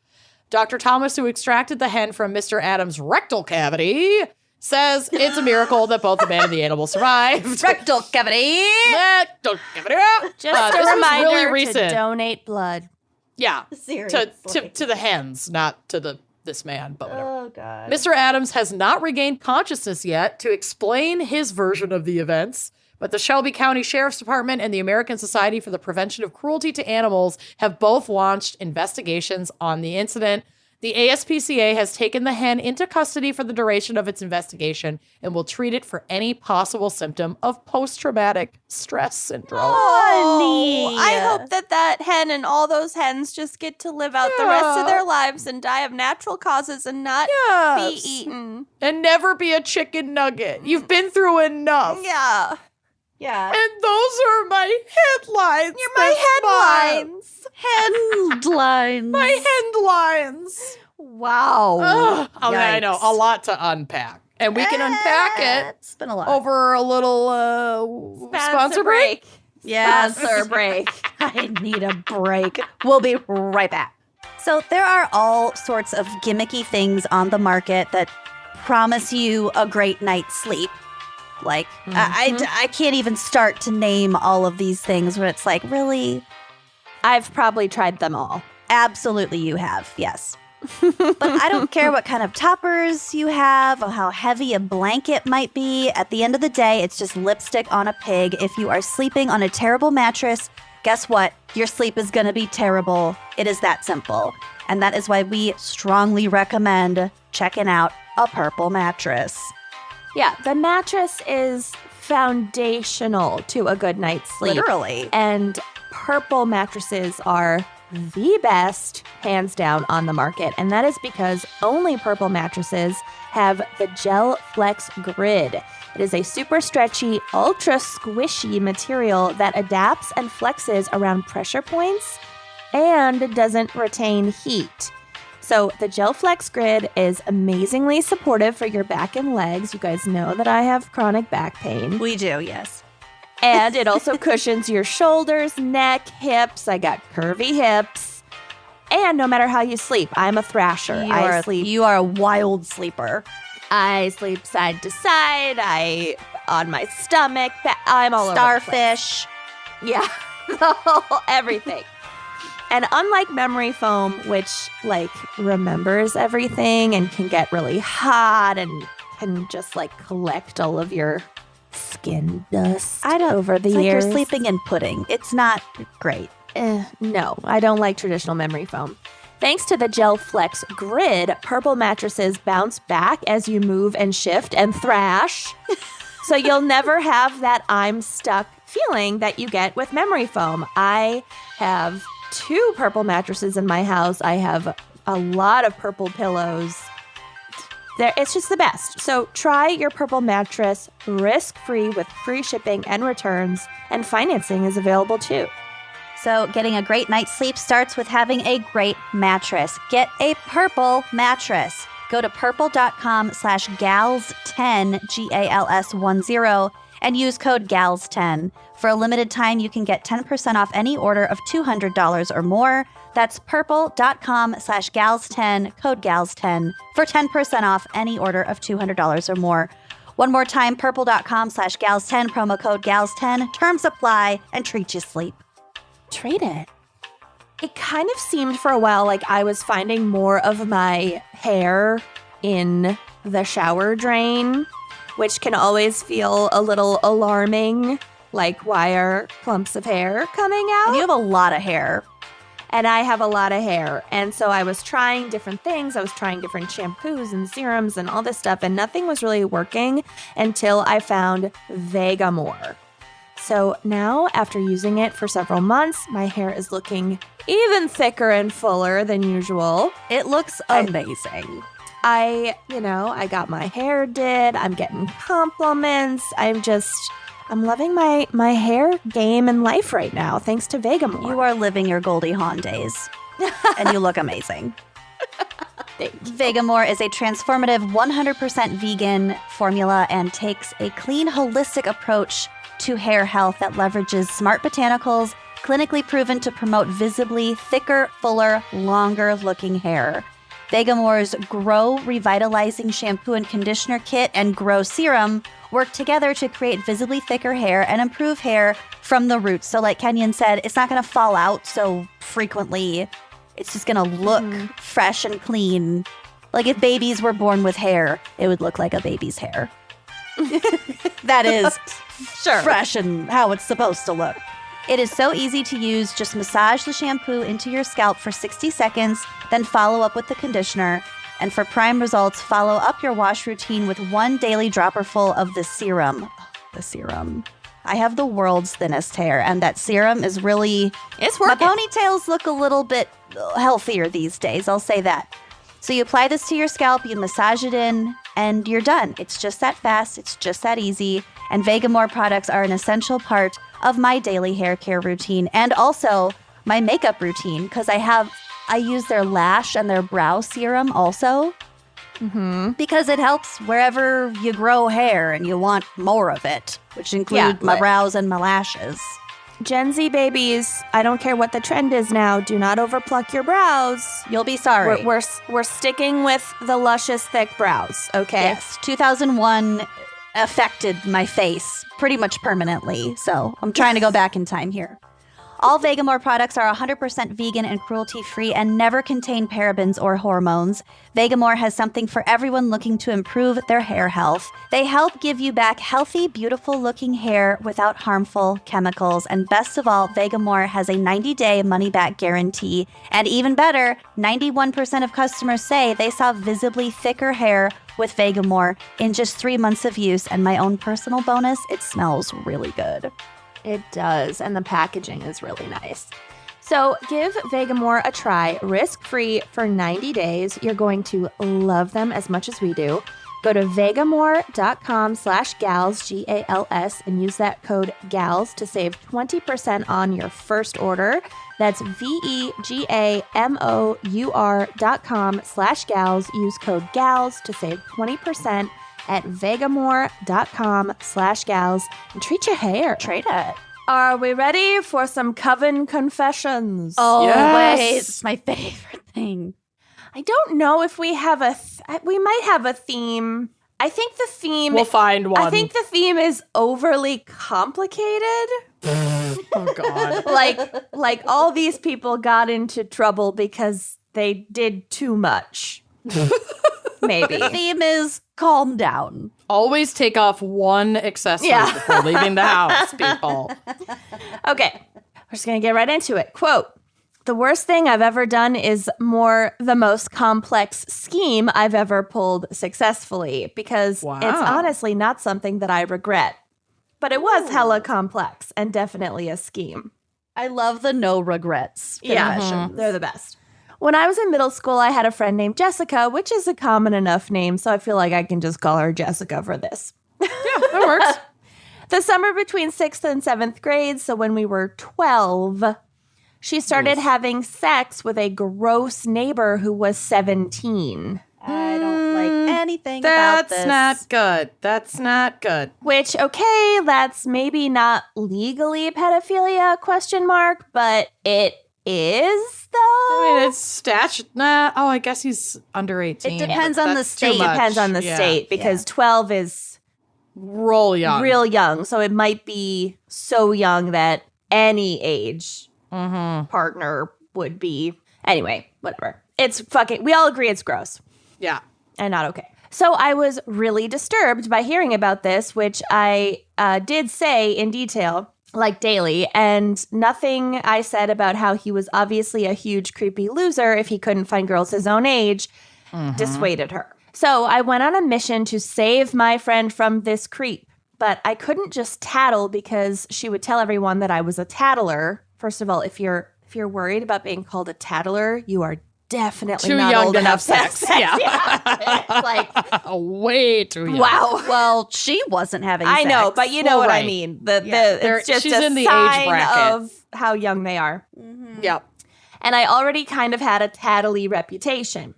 Dr. Thomas, who extracted the hen from Mr. Adams' rectal cavity, says it's a miracle that both the man and the animal survived. Rectal cavity. Rectal cavity. Just This a was reminder really to recent. donate blood. Yeah. Seriously. To the hens, not to this man, but whatever. Oh, God. Mr. Adams has not regained consciousness yet to explain his version of the events, But the Shelby County Sheriff's Department and the American Society for the Prevention of Cruelty to Animals have both launched investigations on the incident. The ASPCA has taken the hen into custody for the duration of its investigation and will treat it for any possible symptom of post-traumatic stress syndrome. Oh, I hope that hen and all those hens just get to live out the rest of their lives and die of natural causes and not be eaten. And never be a chicken nugget. You've been through enough. Yeah. And those are my headlines. You're my headlines. Headlines. My headlines. Wow. I know, a lot to unpack. And we can unpack it It's been a lot. over a little sponsor break. Yes. Sponsor break. I need a break. We'll be right back. So there are all sorts of gimmicky things on the market that promise you a great night's sleep. Like, I can't even start to name all of these things where it's like, really? I've probably tried them all. Absolutely you have, yes. But I don't care what kind of toppers you have or how heavy a blanket might be. At the end of the day, it's just lipstick on a pig. If you are sleeping on a terrible mattress, guess what? Your sleep is going to be terrible. It is that simple. And that is why we strongly recommend checking out a Purple mattress. Yeah, the mattress is foundational to a good night's sleep. Literally. And Purple mattresses are the best, hands down, on the market. And that is because only Purple mattresses have the Gel Flex Grid. It is a super stretchy, ultra squishy material that adapts and flexes around pressure points and doesn't retain heat. So the Gel Flex Grid is amazingly supportive for your back and legs. You guys know that I have chronic back pain. We do, yes. And it also cushions your shoulders, neck, hips. I got curvy hips. And no matter how you sleep, I'm a thrasher. You are a wild sleeper. I sleep side to side. On my stomach. I'm all over the place. Starfish. Yeah, everything. And unlike memory foam, which remembers everything and can get really hot and can just collect all of your skin dust over the It's years. like you're sleeping in pudding. It's not great. No, I don't like traditional memory foam. Thanks to the Gel Flex Grid, Purple mattresses bounce back as you move and shift and thrash. So you'll never have that I'm stuck feeling that you get with memory foam. I have 2 Purple mattresses in my house. I have a lot of Purple pillows. It's just the best. So try your Purple mattress risk-free with free shipping and returns, and financing is available too. So getting a great night's sleep starts with having a great mattress. Get a Purple mattress. Go to purple.com/gals10, GALS10, and use code GALS10. For a limited time, you can get 10% off any order of $200 or more. That's purple.com/gals10, code GALS10, for 10% off any order of $200 or more. One more time, purple.com/gals10, promo code GALS10. Terms apply, and treat you sleep. Trade it. It kind of seemed for a while like I was finding more of my hair in the shower drain, which can always feel a little alarming. Like, why are clumps of hair coming out? And you have a lot of hair. And I have a lot of hair. And so I was trying different things. I was trying different shampoos and serums and all this stuff, and nothing was really working until I found Vegamore. So now, after using it for several months, my hair is looking even thicker and fuller than usual. It looks amazing. I got my hair did. I'm getting compliments. I'm loving my hair game and life right now, thanks to Vegamore. You are living your Goldie Hawn days, and you look amazing. Vegamore is a transformative 100% vegan formula and takes a clean, holistic approach to hair health that leverages smart botanicals, clinically proven to promote visibly thicker, fuller, longer-looking hair. Vegamore's Grow Revitalizing Shampoo and Conditioner Kit and Grow Serum work together to create visibly thicker hair and improve hair from the roots. So like Kenyon said, it's not going to fall out so frequently. It's just going to look fresh and clean. Like if babies were born with hair, it would look like a baby's hair. That is fresh and how it's supposed to look. It is so easy to use. Just massage the shampoo into your scalp for 60 seconds, then follow up with the conditioner. And for prime results, follow up your wash routine with 1 daily dropperful of the serum. The serum. I have the world's thinnest hair, and that serum is really... It's working. My ponytails look a little bit healthier these days, I'll say that. So you apply this to your scalp, you massage it in, and you're done. It's just that fast, it's just that easy. And Vegamore products are an essential part of my daily hair care routine and also my makeup routine because I use their lash and their brow serum also. Because it helps wherever you grow hair and you want more of it, which include my brows and my lashes. Gen Z babies, I don't care what the trend is now. Do not overpluck your brows. You'll be sorry. We're sticking with the luscious, thick brows, okay? Yes, 2001 affected my face pretty much permanently, so I'm trying to go back in time here. All Vegamore products are 100% vegan and cruelty-free and never contain parabens or hormones. Vegamore has something for everyone looking to improve their hair health. They help give you back healthy, beautiful-looking hair without harmful chemicals. And best of all, Vegamore has a 90-day money-back guarantee. And even better, 91% of customers say they saw visibly thicker hair with Vegamore in just 3 months of use. And my own personal bonus, it smells really good. It does, and the packaging is really nice. So give Vegamore a try, risk-free for 90 days. You're going to love them as much as we do. Go to vegamore.com/gals, G-A-L-S, and use that code GALS to save 20% on your first order. That's vegamore.com/gals. Use code GALS to save 20% at vegamore.com/gals and treat your hair. Trade it. Are we ready for some coven confessions? Always. Yes. It's my favorite thing. I don't know if we have we might have a theme. I think the theme... We'll find one. I think the theme is overly complicated. Oh, God. like all these people got into trouble because they did too much. Maybe. The theme is calm down. Always take off one accessory before leaving the house, people. Okay, we're just going to get right into it. Quote, "The worst thing I've ever done is the most complex scheme I've ever pulled successfully because it's honestly not something that I regret. But it was hella complex and definitely a scheme." I love the no regrets confessions. They're the best. When I was in middle school, I had a friend named Jessica, which is a common enough name, so I feel like I can just call her Jessica for this. Yeah, that works. The summer between 6th and 7th grade, so when we were 12, she started having sex with a gross neighbor who was 17. I don't like anything about this. That's not good. That's not good. Which, okay, that's maybe not legally pedophilia, but it is, though. I mean, it's statute. Nah. Oh, I guess he's under 18. It depends on the That's state. too much. Depends on the state, because 12 is real young. real young. So it might be so young that any age partner would be. Anyway, whatever. It's fucking, we all agree it's gross Yeah. and not okay. So I was really disturbed by hearing about this, which I did say in detail, like daily, and nothing I said about how he was obviously a huge creepy loser if he couldn't find girls his own age dissuaded her. So I went on a mission to save my friend from this creep, but I couldn't just tattle because she would tell everyone that I was a tattler. First of all, if you're worried about being called a tattler, you are definitely Too not young old to enough have sex. Yeah. It's like, Way too young. wow. Well, she wasn't having I sex. know, but you know what I right. mean. Yeah. It's just She's a in the age sign bracket. of how young they are. Yep. And I already kind of had a tattly reputation.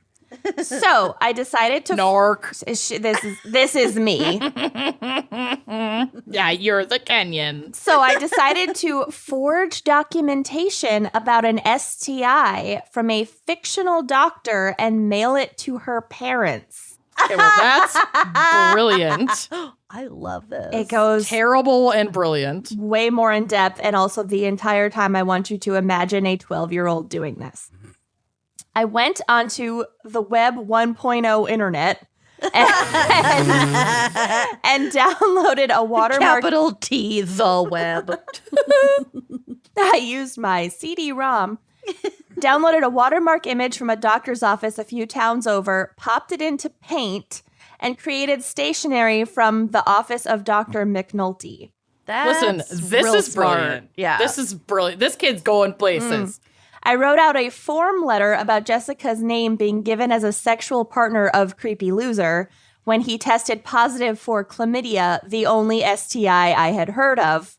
So I decided to... Nork. This is me. Yeah, you're the Kenyan. So I decided to forge documentation about an STI from a fictional doctor and mail it to her parents. Okay, well, that's brilliant. I love this. It goes Terrible and brilliant. way more in depth, and also the entire time I want you to imagine a 12-year-old doing this. I went onto the web 1.0 internet and downloaded a watermark. Capital T, the web. I used my CD-ROM, downloaded a watermark image from a doctor's office a few towns over, popped it into Paint, and created stationery from the office of Dr. McNulty. Listen, this is brilliant. Yeah. This is brilliant. This kid's going places. I wrote out a form letter about Jessica's name being given as a sexual partner of Creepy Loser when he tested positive for chlamydia, the only STI I had heard of.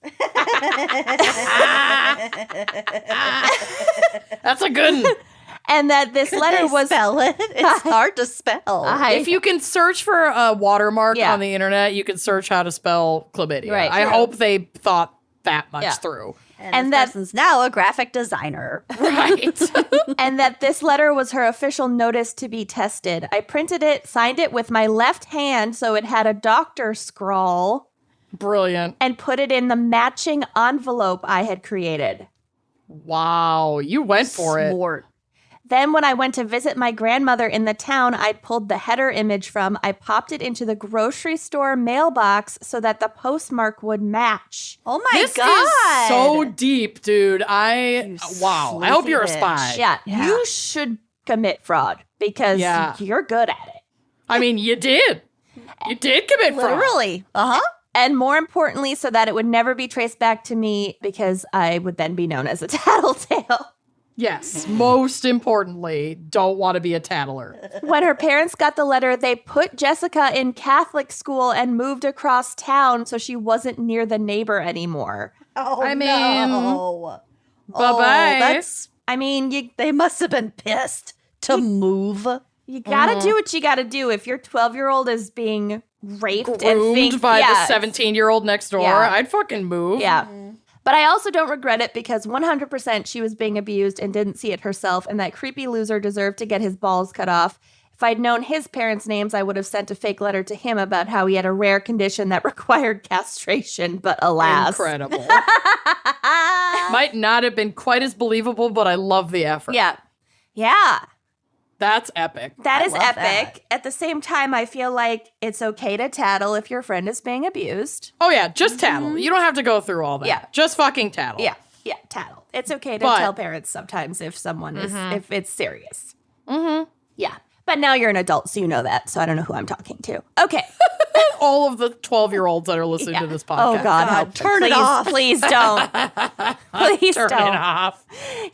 That's a good one. And that this letter was... spell it? It's hard to spell. If you can search for a watermark Yeah. on the internet, you can search how to spell chlamydia. Right. I hope they thought that much Yeah. through. and that person's now a graphic designer. Right. and that this letter was her official notice to be tested. I printed it, signed it with my left hand so it had a doctor scrawl, Brilliant. and put it in the matching envelope I had created. Wow. You went for it. Smart. Then when I went to visit my grandmother in the town I pulled the header image from, I popped it into the grocery store mailbox so that the postmark would match. Oh my This God. is so deep, dude. You Wow. I hope sleazy you're a bitch. spy. Yeah, Yeah. you should commit fraud because Yeah. you're good at it. I mean, you did. You did commit fraud. Literally. Uh-huh. And more importantly, so that it would never be traced back to me because I would then be known as a tattletale. Yes. Most importantly, don't want to be a tattler. When her parents got the letter, they put Jessica in Catholic school and moved across town so she wasn't near the neighbor anymore. Oh, I mean, no. bye-bye. That's, I mean, they must have been pissed to move. you gotta do what you gotta do. If your 12-year-old is being raped and Groomed by yeah, the 17-year-old next door, Yeah. I'd fucking move. Yeah. But I also don't regret it because 100% she was being abused and didn't see it herself, and that creepy loser deserved to get his balls cut off. If I'd known his parents' names, I would have sent a fake letter to him about how he had a rare condition that required castration, but alas. Incredible. Might not have been quite as believable, but I love the effort. Yeah. Yeah. That's epic. That I is love epic. At the same time, I feel like it's okay to tattle if your friend is being abused. Oh, yeah. Just tattle. You don't have to go through all that. Yeah. Just fucking tattle. Yeah. Yeah. Tattle. It's okay to But- tell parents sometimes if someone is, if it's serious. Mm-hmm. Yeah. But now you're an adult, so you know that. So I don't know who I'm talking to. Okay. All of the 12-year-olds that are listening to this podcast. Oh, God. help. turn it Please, off. Please don't. Please Turn it don't. off.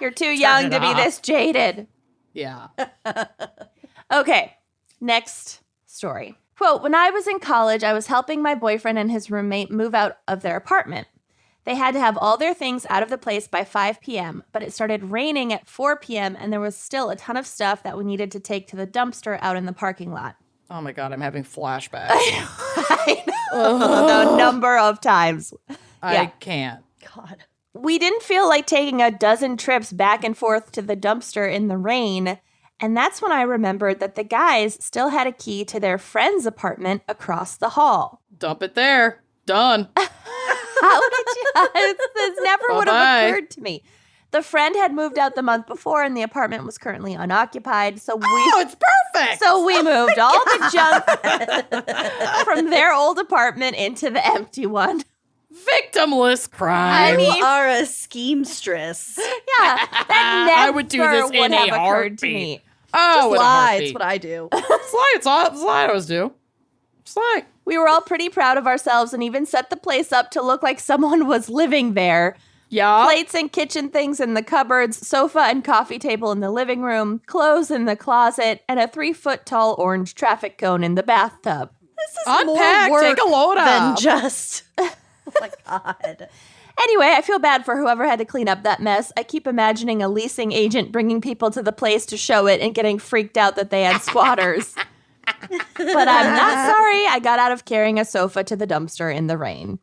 You're too young it to be off. this jaded. Yeah. Okay, next story. Quote, when I was in college, I was helping my boyfriend and his roommate move out of their apartment. They had to have all their things out of the place by 5 p.m., but it started raining at 4 p.m., and there was still a ton of stuff that we needed to take to the dumpster out in the parking lot. Oh, my God. I'm having flashbacks. I know the number of times. I can't. God. We didn't feel like taking a dozen trips back and forth to the dumpster in the rain. And that's when I remembered that the guys still had a key to their friend's apartment across the hall. Dump it there. Done. How did you? This never would Bye-bye. have occurred to me. The friend had moved out the month before and the apartment was currently unoccupied. So Oh, it's perfect. we moved all the junk from their old apartment into the empty one. Victimless crime. I mean- You are a schemstress. Yeah, that never I would do this in would have a occurred to heartbeat. me. Oh, Just with a lie. heartbeat. It's what I do. Slide. It's all I always do. Slide. We were all pretty proud of ourselves and even set the place up to look like someone was living there. Yeah. Plates and kitchen things in the cupboards, sofa and coffee table in the living room, clothes in the closet, and a 3-foot tall orange traffic cone in the bathtub. This is Unpack. more work Take a load than off. just. Oh my God. Anyway, I feel bad for whoever had to clean up that mess. I keep imagining a leasing agent bringing people to the place to show it and getting freaked out that they had squatters. But I'm not sorry I got out of carrying a sofa to the dumpster in the rain.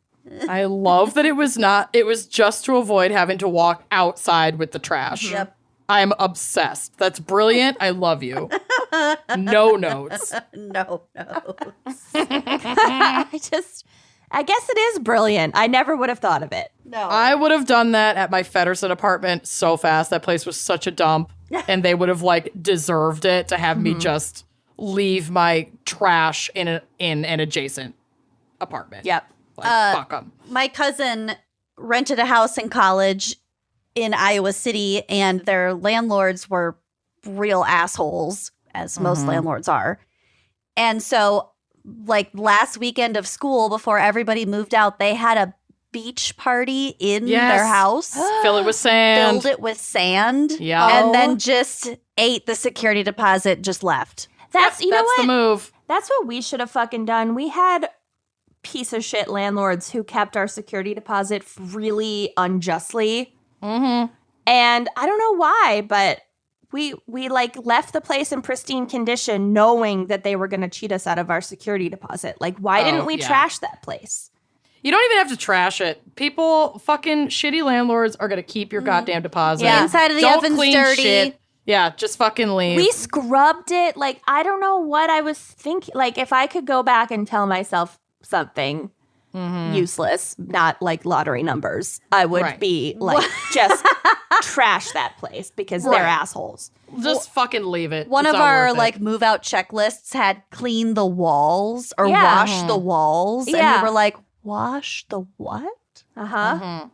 I love that it was just to avoid having to walk outside with the trash. Yep. I'm obsessed. That's brilliant. I love you. No notes. No. I guess it is brilliant. I never would have thought of it. No. I would have done that at my Feddersen apartment so fast. That place was such a dump. And they would have like deserved it to have me just leave my trash in an adjacent apartment. Yep. Like, fuck them. My cousin rented a house in college in Iowa City, and their landlords were real assholes, as most landlords are. And so, like, last weekend of school, before everybody moved out, they had a beach party in their house. Fill it with sand. Filled it with sand. Yeah. And then just ate the security deposit, just left. That's you know That's what? the move. That's what we should have fucking done. We had piece of shit landlords who kept our security deposit really unjustly. Mm-hmm. And I don't know why, but we like left the place in pristine condition knowing that they were going to cheat us out of our security deposit. Like, why didn't we trash that place? You don't even have to trash it. People, fucking shitty landlords are going to keep your goddamn deposit. Yeah. Inside of the Don't oven's clean dirty. shit. Yeah, just fucking leave. We scrubbed it. Like, I don't know what I was thinking. Like, if I could go back and tell myself something useless, not like lottery numbers, I would be like, just trash that place because they're assholes. Just fucking leave it. One It's of not our worth it. like move out checklists had clean the walls or Yeah. wash the walls. And Yeah. we were like, wash the what? Uh-huh.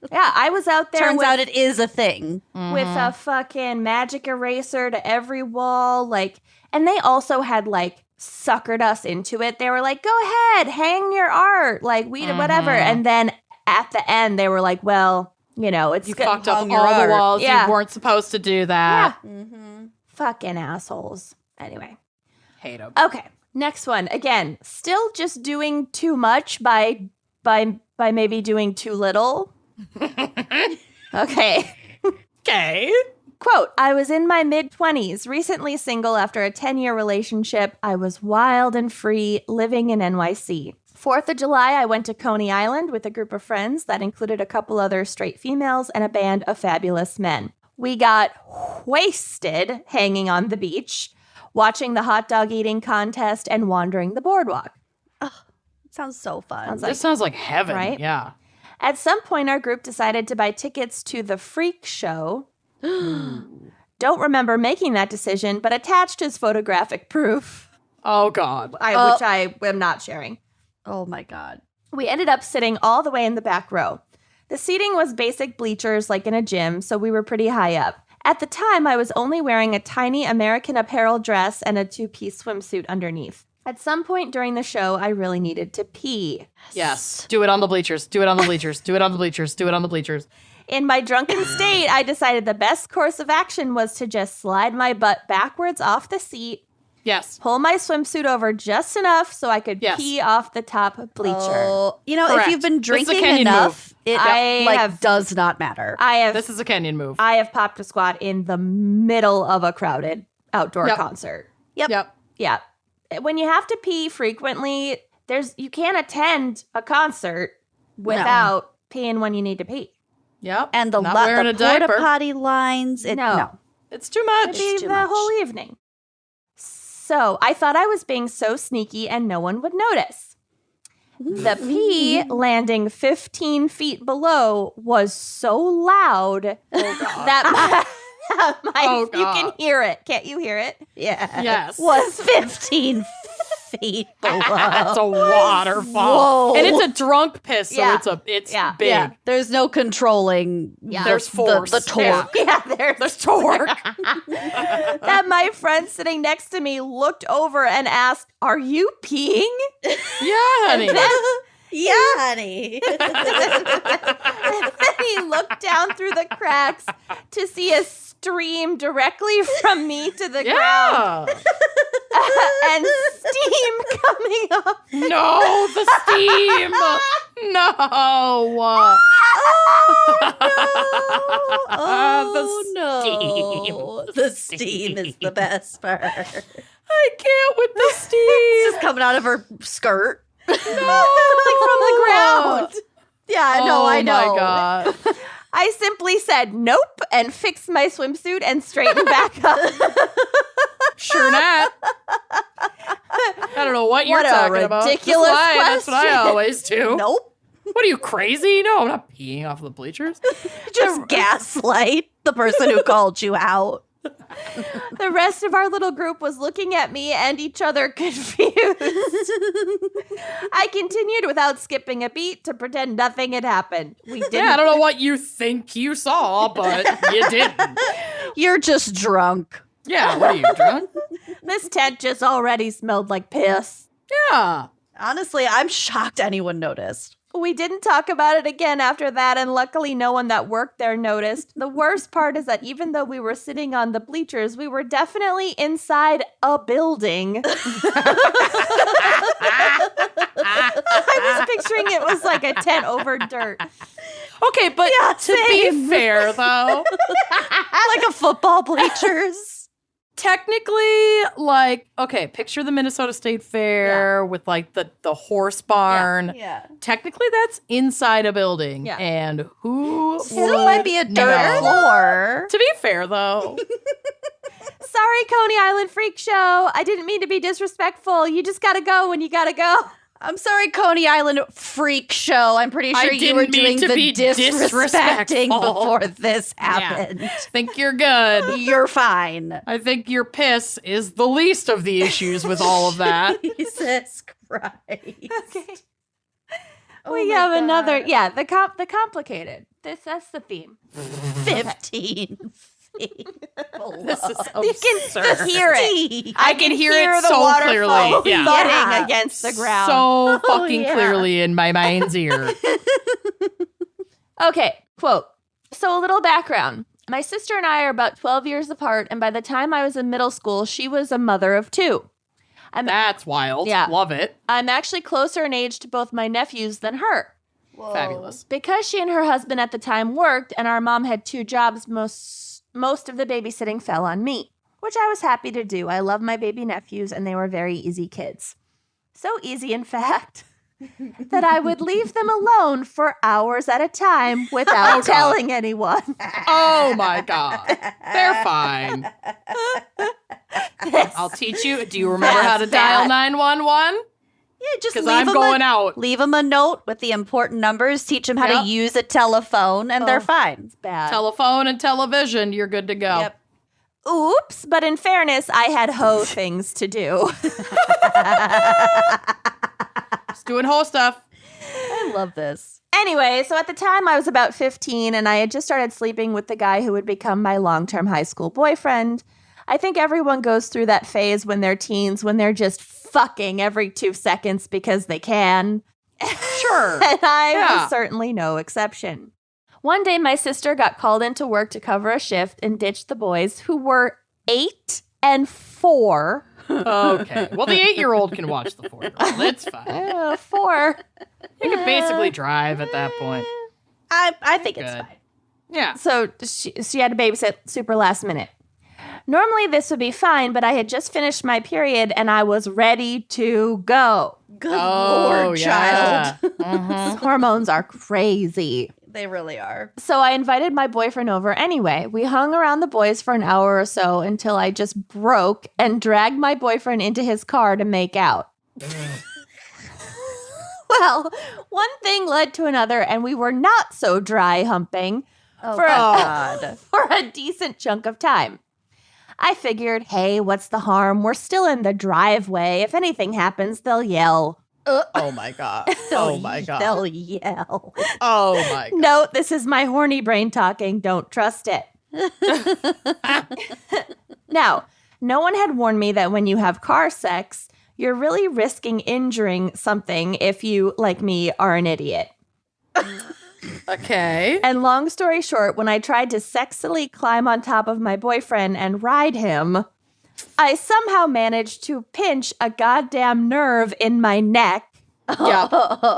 Yeah, I was out there Turns out it is a thing. with a fucking magic eraser to every wall. Like, and they also had like suckered us into it. They were like, go ahead, hang your art. Like, whatever. And then at the end, they were like, well, you know, it's You good. fucked up hung your all the art. walls. Yeah. You weren't supposed to do that. Yeah. Fucking assholes. Anyway. Hate them. Okay. Next one. Again, still just doing too much by maybe doing too little. Okay. Okay. Quote, I was in my mid-20s, recently single after a 10-year relationship. I was wild and free, living in NYC. 4th of July, I went to Coney Island with a group of friends that included a couple other straight females and a band of fabulous men. We got wasted hanging on the beach, watching the hot dog eating contest, and wandering the boardwalk. Sounds so fun. Sounds like This sounds like heaven. Right? Yeah. At some point, our group decided to buy tickets to the Freak Show. Don't remember making that decision, but attached is photographic proof, Oh, God. which I am not sharing. Oh my God. We ended up sitting all the way in the back row. The seating was basic bleachers like in a gym, so we were pretty high up. At the time, I was only wearing a tiny American Apparel dress and a two-piece swimsuit underneath. At some point during the show, I really needed to pee. Yes. Do it on the bleachers. Do it on the bleachers. Do it on the bleachers. Do it on the bleachers. In my drunken state, I decided the best course of action was to just slide my butt backwards off the seat, Yes. pull my swimsuit over just enough so I could pee off the top bleacher. Oh, you know, Correct. if you've been This is a drinking Kenyan enough, it I like have- does not matter. This is a Kenyan move. I have popped a squat in the middle of a crowded outdoor concert. Yep. Yeah. When you have to pee frequently, you can't attend a concert without peeing when you need to pee. Yep. And the Not wearing a porta diaper. potty lines. No. It's too much. Be too the much. whole evening. So I thought I was being so sneaky and no one would notice. The pee landing 15 feet below was so loud that Oh, you God. can hear it. Can't you hear it? Yeah. Yes. Was 15 feet below. It's a waterfall. Whoa. And it's a drunk piss, so Yeah. it's Yeah. big. Yeah, there's no controlling. There's force. The torque. Yeah, There's torque. that my friend sitting next to me looked over and asked, "Are you peeing?" Yeah, honey. Yeah, honey. And then he looked down through the cracks to see a stream directly from me to the ground Yeah. and steam coming up. No, the steam. No. Oh, The no. The steam is the best part. I can't with the steam. Just coming out of her skirt. Like from the ground. Yeah, no, I know. Oh my God. I simply said nope and fixed my swimsuit and straightened back up. Sure not. I don't know what you're What a talking about. ridiculous Just lie. That's what I question. always do. Nope. What are you, crazy? No, I'm not peeing off the bleachers. Just gaslight the person who called you out. The rest of our little group was looking at me and each other confused. I continued without skipping a beat to pretend nothing had happened. We didn't. Yeah, I don't know what you think you saw, but you didn't. You're just drunk. Yeah, what are you, drunk? This tent just already smelled like piss. Yeah. Honestly, I'm shocked anyone noticed. We didn't talk about it again after that, and luckily no one that worked there noticed. The worst part is that even though we were sitting on the bleachers, we were definitely inside a building. I was picturing it was like a tent over dirt. Okay, but to be fair, though, Like a football bleachers. technically, like, okay, picture the Minnesota State Fair with like the horse barn. Yeah. Technically, that's inside a building. Yeah. And who Still might be a dirt floor. To be fair, though, Sorry, Coney Island Freak Show. I didn't mean to be disrespectful. You just gotta go when you gotta go. I'm sorry, Coney Island Freak Show. I'm pretty sure you were didn't mean doing to the be disrespecting disrespectful. before this happened. think you're good. You're fine. I think your piss is the least of the issues with all of that. Jesus Christ. Okay. Oh We my have God. another, the complicated. That's the theme. 15 feet This is You can absurd. hear it. I can hear it the so waterfall clearly. Yeah. thudding Yeah. against the ground. So fucking yeah. clearly in my mind's ear. Okay, quote. So a little background. My sister and I are about 12 years apart, and by the time I was in middle school, she was a mother of 2. That's wild. Yeah. Love it. I'm actually closer in age to both my nephews than her. Fabulous. Because she and her husband at the time worked and our mom had 2 jobs, most of the babysitting fell on me, which I was happy to do. I love my baby nephews and they were very easy kids. So easy, in fact, that I would leave them alone for hours at a time without God. telling anyone. Oh my God. They're fine. I'll teach you. Do you remember how to That's dial bad. 911? Yeah, just Because leave I'm them going out. Leave them a note with the important numbers. Teach them how Yep. to use a telephone, and they're Oh. fine. Bad. Telephone and television. You're good to go. Yep. Oops, but in fairness, I had things to do. Just doing whole stuff. I love this. Anyway, so at the time I was about 15 and I had just started sleeping with the guy who would become my long-term high school boyfriend. I think everyone goes through that phase when they're teens, when they're just fucking every 2 seconds because they can. Sure. And I Yeah. was certainly no exception. One day my sister got called into work to cover a shift and ditched the boys who were 8 and 4. Okay. Well, the 8-year-old can watch the 4-year-old. It's fine. 4. You can basically drive at that point. I think it's Good. fine. Yeah. So she had to babysit super last minute. Normally this would be fine, but I had just finished my period and I was ready to go. Good Oh, Lord, yeah. child. Mhm. Hormones are crazy. They really are. So I invited my boyfriend over anyway. We hung around the boys for an hour or so until I just broke and dragged my boyfriend into his car to make out. Well, one thing led to another, and we were not so dry humping Oh, For a- God. for a decent chunk of time. I figured, hey, what's the harm? We're still in the driveway. If anything happens, they'll yell. Oh my God. Oh my God. They'll yell. Oh my God. Note, this is my horny brain talking. Don't trust it. Now, no one had warned me that when you have car sex, you're really risking injuring something if you, like me, are an idiot. Okay. And long story short, when I tried to sexily climb on top of my boyfriend and ride him, I somehow managed to pinch a goddamn nerve in my neck. Yeah.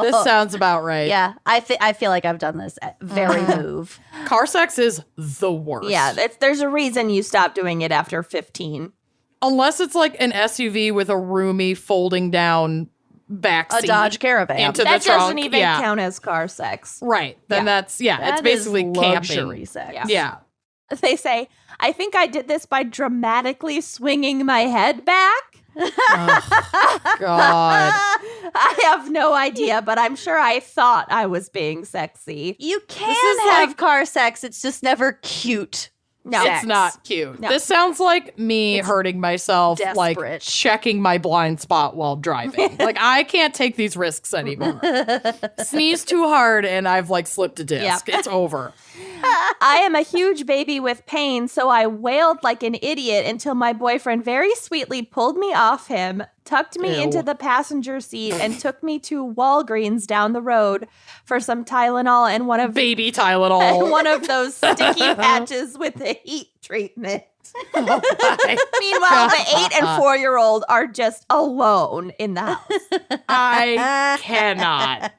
This sounds about right. Yeah, I feel like I've done this very move. Car sex is the worst. Yeah, there's a reason you stop doing it after 15. Unless it's like an SUV with a roomy folding down back A seat Dodge Caravan. into That the trunk. doesn't even yeah. count as car sex. Right. Then Yeah. that's, it's That basically is camping. luxury sex. Yeah. Yeah. They say, I think I did this by dramatically swinging my head back. God. I have no idea, but I'm sure I thought I was being sexy. You can is have like- car sex. It's just never cute. No. It's not cute. No. This sounds like me hurting myself, like desperate. checking my blind spot while driving. Like, I can't take these risks anymore. Sneeze too hard and I've like slipped a disc. Yep. It's over. I am a huge baby with pain, so I wailed like an idiot until my boyfriend very sweetly pulled me off him, tucked me Ew. into the passenger seat, and took me to Walgreens down the road for some Tylenol and one of Baby Tylenol. one of those sticky patches with the heat treatment. Oh my Meanwhile, the 8 and God. 4-year-old are just alone in the house. I cannot.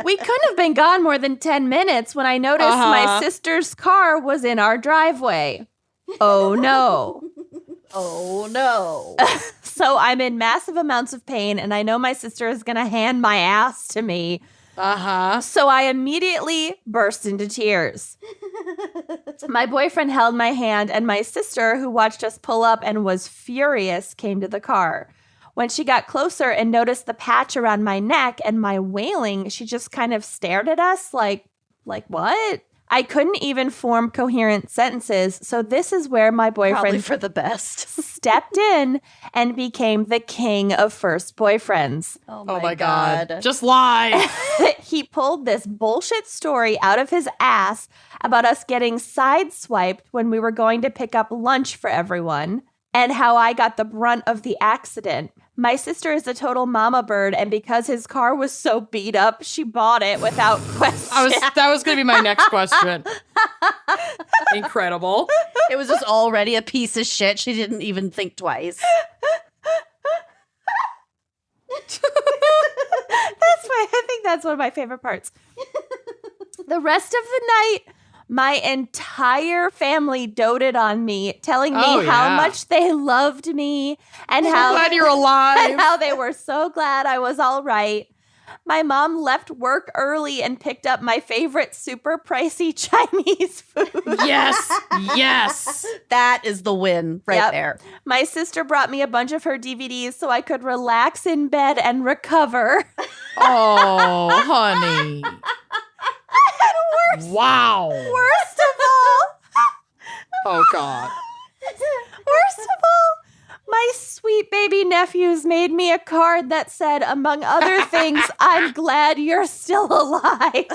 We couldn't have been gone more than 10 minutes when I noticed my sister's car was in our driveway. Oh no. Oh, no. So I'm in massive amounts of pain and I know my sister is going to hand my ass to me. Uh-huh. So I immediately burst into tears. My boyfriend held my hand and my sister, who watched us pull up and was furious, came to the car. When she got closer and noticed the patch around my neck and my wailing, she just kind of stared at us like what? I couldn't even form coherent sentences, so this is where my Probably boyfriend for the best. stepped in and became the king of first boyfriends. Oh Oh my God. Just lie. He pulled this bullshit story out of his ass about us getting sideswiped when we were going to pick up lunch for everyone and how I got the brunt of the accident. My sister is a total mama bird, and because his car was so beat up, she bought it without question. That was going to be my next question. Incredible. It was just already a piece of shit. She didn't even think twice. I think that's one of my favorite parts. The rest of the night, my entire family doted on me, telling me Oh, how yeah. much they loved me and how Glad you're alive. and how they were so glad I was all right. My mom left work early and picked up my favorite super pricey Chinese food. Yes. Yes. That is the win right Yep. there. My sister brought me a bunch of her DVDs so I could relax in bed and recover. Oh, honey. Wow. Worst of all, Oh, God. worst of all, my sweet baby nephews made me a card that said, among other things, I'm glad you're still alive.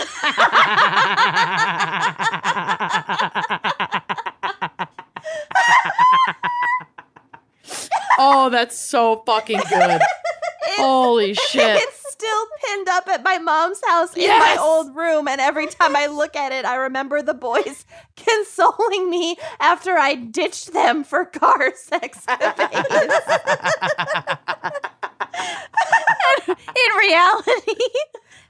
Oh, that's so fucking good. Holy shit. It's still pinned up at my mom's house in Yes! my old room, and every time I look at it, I remember the boys consoling me after I ditched them for car sex activities. In reality,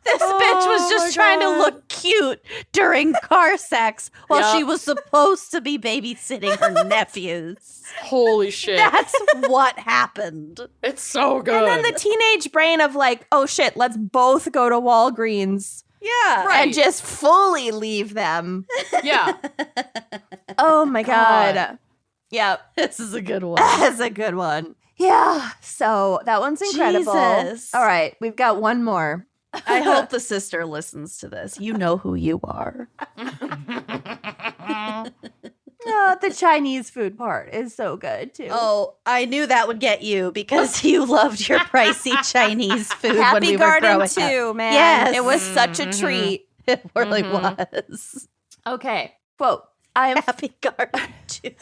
this bitch was my just trying to God. look cute during car sex while Yep. she was supposed to be babysitting her nephews. Holy shit. That's what happened. It's so good. And then the teenage brain of like, oh shit, let's both go to Walgreens Yeah. Right. and just fully leave them. Yeah. Oh my God. God. Yep. This is a good one. That's a good one. Yeah. So that one's incredible. Jesus. All right. We've got one more. I hope the sister listens to this. You know who you are. No, the Chinese food part is so good too. Oh, I knew that would get you because you loved your pricey Chinese food when Happy we were Garden growing too, man. Yes. It was such a treat. up. It really Mhm. was. Okay. Quote. I have Happy Garden too.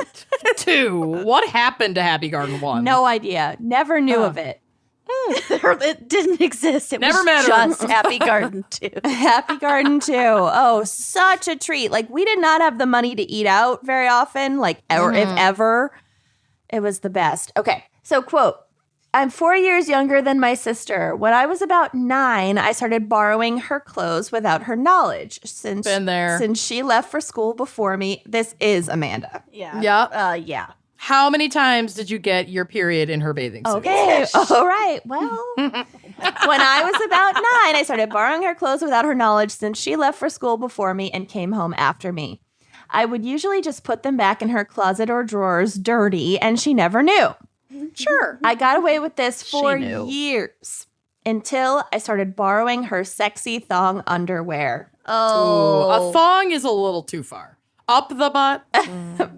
2. What happened to Happy Garden 1? no idea. Never knew Huh. of it. It didn't exist. It Never was met her. just Happy Garden 2. Happy Garden too. Oh, such a treat. Like we did not have the money to eat out very often, like or if ever. It was the best. Okay. So quote, I'm 4 years younger than my sister. When I was about 9, I started borrowing her clothes without her knowledge. Been there. Since she left for school before me, this is Amanda. Yeah. Yep. Yeah. How many times did you get your period in her bathing suit? Okay. All right. Well, when I was about 9, I started borrowing her clothes without her knowledge since she left for school before me and came home after me. I would usually just put them back in her closet or drawers dirty, and she never knew. Sure. I got away with this for knew. years until I started borrowing her sexy thong underwear. Oh. A thong is a little too far. Up the butt.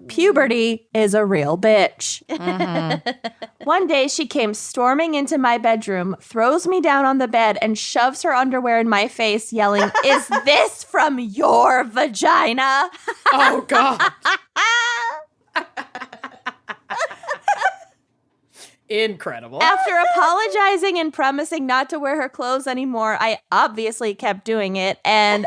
Puberty is a real bitch. One day she came storming into my bedroom, throws me down on the bed, and shoves her underwear in my face, yelling, "Is this from your vagina?" Oh, God. Incredible. After apologizing and promising not to wear her clothes anymore, I obviously kept doing it, and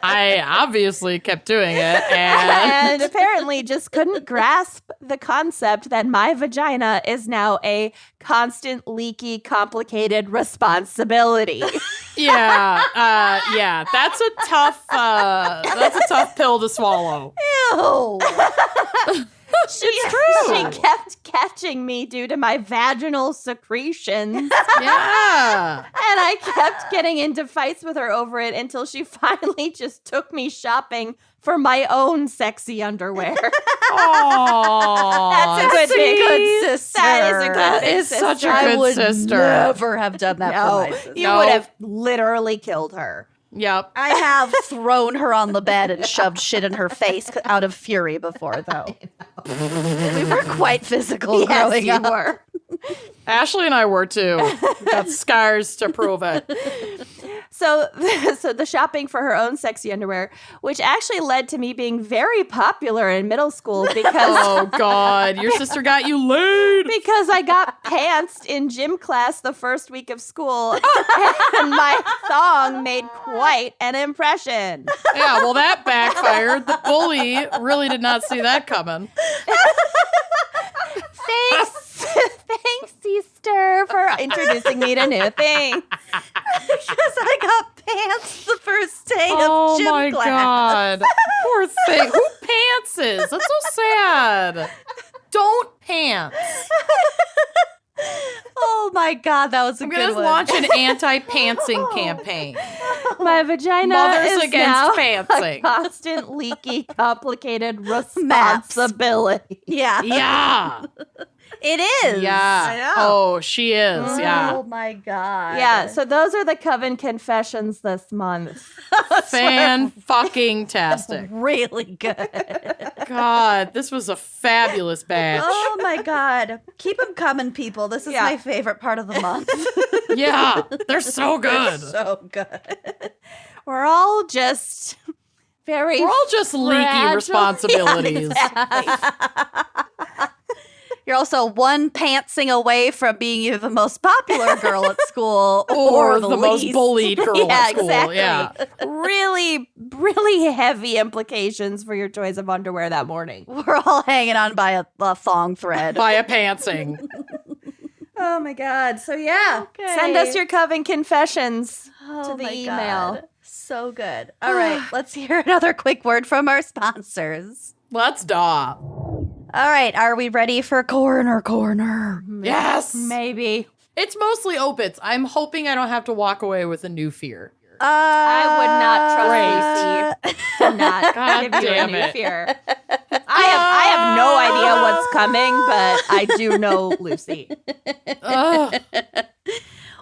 I obviously kept doing it, and and apparently just couldn't grasp the concept that my vagina is now a constant, leaky, complicated responsibility. yeah, that's a tough pill to swallow. Ew. It's true. She kept catching me due to my vaginal secretions. Yeah. And I kept getting into fights with her over it until she finally just took me shopping for my own sexy underwear. Aww. That's a Good sister. That is a good That big is such a sister. good I would sister. never have done that No, for my sister. you No. would have literally killed her. Yep. I have thrown her on the bed and shoved shit in her face out of fury before, though. We were quite physical growing you up. were. Ashley and I were too. Got scars to prove it. So the shopping for her own sexy underwear, which actually led to me being very popular in middle school because Oh, God. Your sister got you laid. because I got pantsed in gym class the first week of school, and my thong made quite an impression. Yeah, well, that backfired. The bully really did not see that coming. Thanks, sister, for introducing me to new things. Because I got pants the first day Oh, of gym my class. God. Poor thing. Who pantses? That's so sad. Don't pants. Oh my God, that was a I'm good going to one. launch an anti-pantsing campaign. My vagina Mothers is against now a pantsing. constant, leaky, complicated responsibility. Yeah. Yeah. It is. Yeah. I know. Oh, she is. Yeah. Oh my God. Yeah, so those are the Coven confessions this month. Fan-fucking-tastic. Really good. God, this was a fabulous batch. Oh my God. Keep them coming, people. This is Yeah. my favorite part of the month. Yeah, they're so good. So good. We're all just very We're all just leaky fragile. responsibilities. You're also one pantsing away from being either the most popular girl at school Or the most least. bullied girl Yeah, at school. exactly. Yeah. Really, really heavy implications for your choice of underwear that morning. We're all hanging on by a thong thread. By a pantsing. Oh my God. So yeah. Send us your Coven confessions Oh to the my email. God. So good. All right. Let's hear another quick word from our sponsors. Let's daw. All right. Are we ready for Coroner Corner? Yes. Maybe. It's mostly opiates. I'm hoping I don't have to walk away with a new fear. I would not trust Lucy to not God give you a damn new it. fear. I have no idea what's coming, but I do know Lucy. Ugh.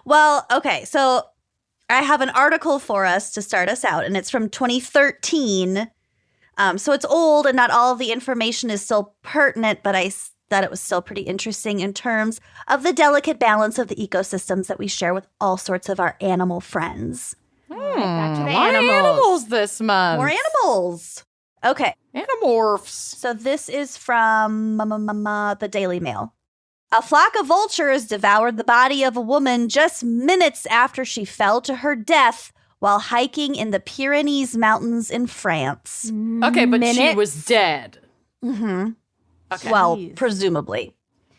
Well, okay. So I have an article for us to start us out, and it's from 2013. So it's old, and not all of the information is still pertinent, but I thought it was still pretty interesting in terms of the delicate balance of the ecosystems that we share with all sorts of our animal friends. Back to the More animals this month. More animals. Okay. Animorphs. So this is from the Daily Mail. A flock of vultures devoured the body of a woman just minutes after she fell to her death while hiking in the Pyrenees Mountains in France. Okay, but she Minutes? was dead. Mm-hmm. Okay. Well, Jeez. presumably.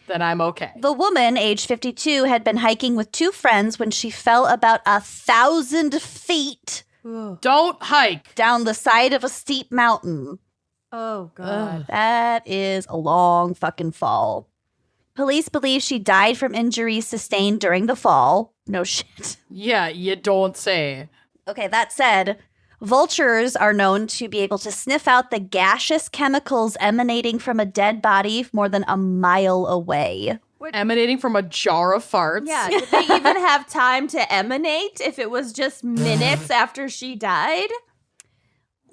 Then I'm okay. The woman, age 52, had been hiking with two friends when she fell about 1,000 feet Don't hike. down the side of a steep mountain. Oh, God. That is a long fucking fall. Police believe she died from injuries sustained during the fall. No shit. Yeah, you don't say. Okay, that said, vultures are known to be able to sniff out the gaseous chemicals emanating from a dead body more than a mile away. Emanating from a jar of farts. Yeah, did they even have time to emanate if it was just minutes after she died?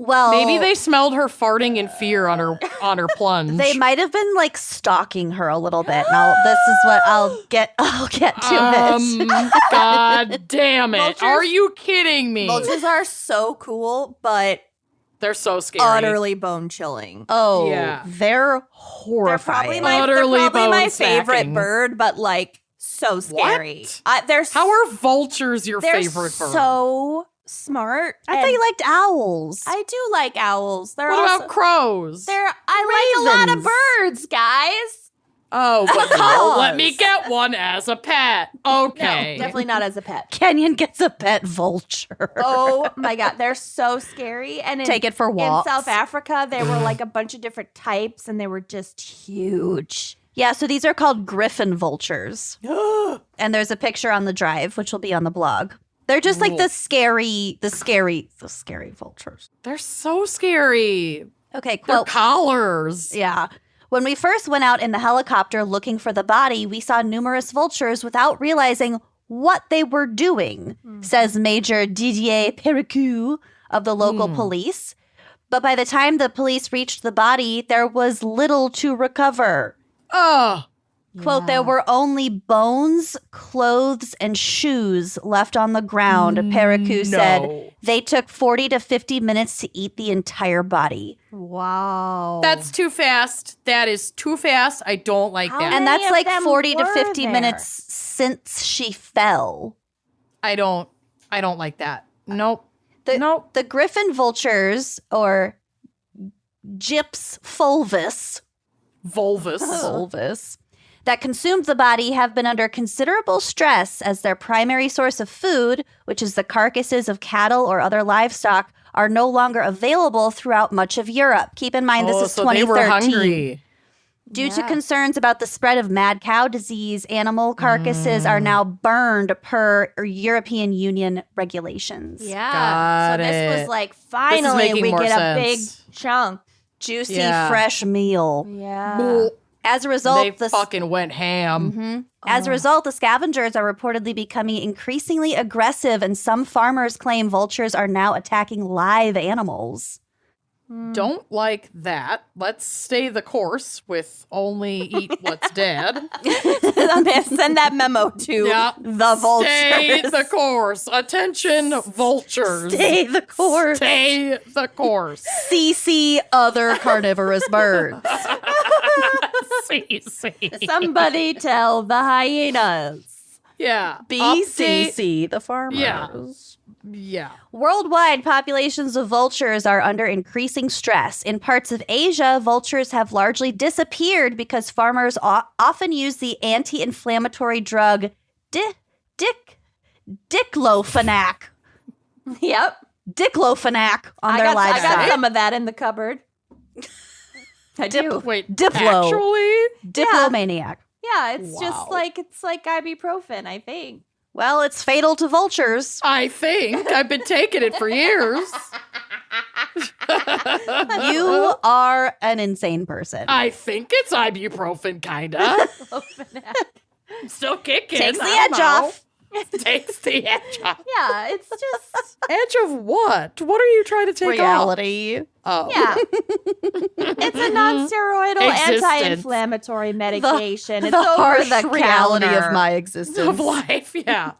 Well, Maybe they smelled her farting in fear on her plunge. They might have been like stalking her a little bit. And this is what I'll get to it. God damn it. Vultures- Are you kidding me? Vultures are so cool, but They're so scary. utterly bone chilling. Oh, Yeah. they're They're horrifying. Utterly they're probably my bone-sacking. favorite bird, but like so scary. What? How are vultures your they're favorite bird? so smart. I thought and you liked owls. I do like owls. They're What also about crows? I like a lot of Ravens. birds, guys. Oh, but no, Because- let me get one as a pet. Okay. No, definitely not as a pet. Kenyon gets a pet vulture. Oh my god, they're so scary. And Take it for walks. in South Africa, there were like a bunch of different types, and they were just huge. Yeah, so these are called griffin vultures. And there's a picture on the drive, which will be on the blog. They're just like the scary vultures. They're so scary. Okay, Their well, collars. yeah. When we first went out in the helicopter looking for the body, we saw numerous vultures without realizing what they were doing, says Major Didier Perricu of the local police. But by the time the police reached the body, there was little to recover. Oh, Quote, there were only bones, clothes, and shoes left on the ground, Perricu said. They took 40 to 50 minutes to eat the entire body. Wow. that's too fast. That is too fast. I don't like How that. And many that's of like them 40 to were 50 there? minutes since she fell. I don't like that. Nope. The, Nope. The griffin vultures, or Gyps fulvus, Vulvus. that consumed the body have been under considerable stress as their primary source of food, which is the carcasses of cattle or other livestock, are no longer available throughout much of Europe. Keep in mind, this is so they 2013. were hungry. Due to concerns about the spread of mad cow disease, animal carcasses are now burned per European Union regulations. Yeah. Got so this it. was like, finally making we more get a big sense. chunk. Juicy, Yeah. fresh meal. Yeah. As a result, They fucking went ham. As a result, the scavengers are reportedly becoming increasingly aggressive, and some farmers claim vultures are now attacking live animals. Don't like that. Let's stay the course with only eat what's dead. Send that memo to Yeah. the vultures. Stay the course. Attention, vultures. Stay the course. Stay the course. CC other carnivorous birds. See. Somebody tell the hyenas. Yeah. Update- BCC, the farmers. Yeah. Worldwide, populations of vultures are under increasing stress. In parts of Asia, vultures have largely disappeared because farmers often use the anti-inflammatory drug diclofenac. Yep. Diclofenac on their I livestock. got some of that in the cupboard. I do. Wait. Diplo. Actually? Diplomaniac. Yeah, it's Wow. just like ibuprofen, I think. Well, it's fatal to vultures. I think. I've been taking it for years. You are an insane person. I think it's ibuprofen, kinda. I'm still kicking. Takes the I edge don't know. off. Takes the edge off. Yeah, it's just Edge of what? What are you trying to take Reality. off? Oh. yeah. It's a non-steroidal Existence. anti-inflammatory medication. It's the over harsh the reality counter. of my existence. Of life, yeah.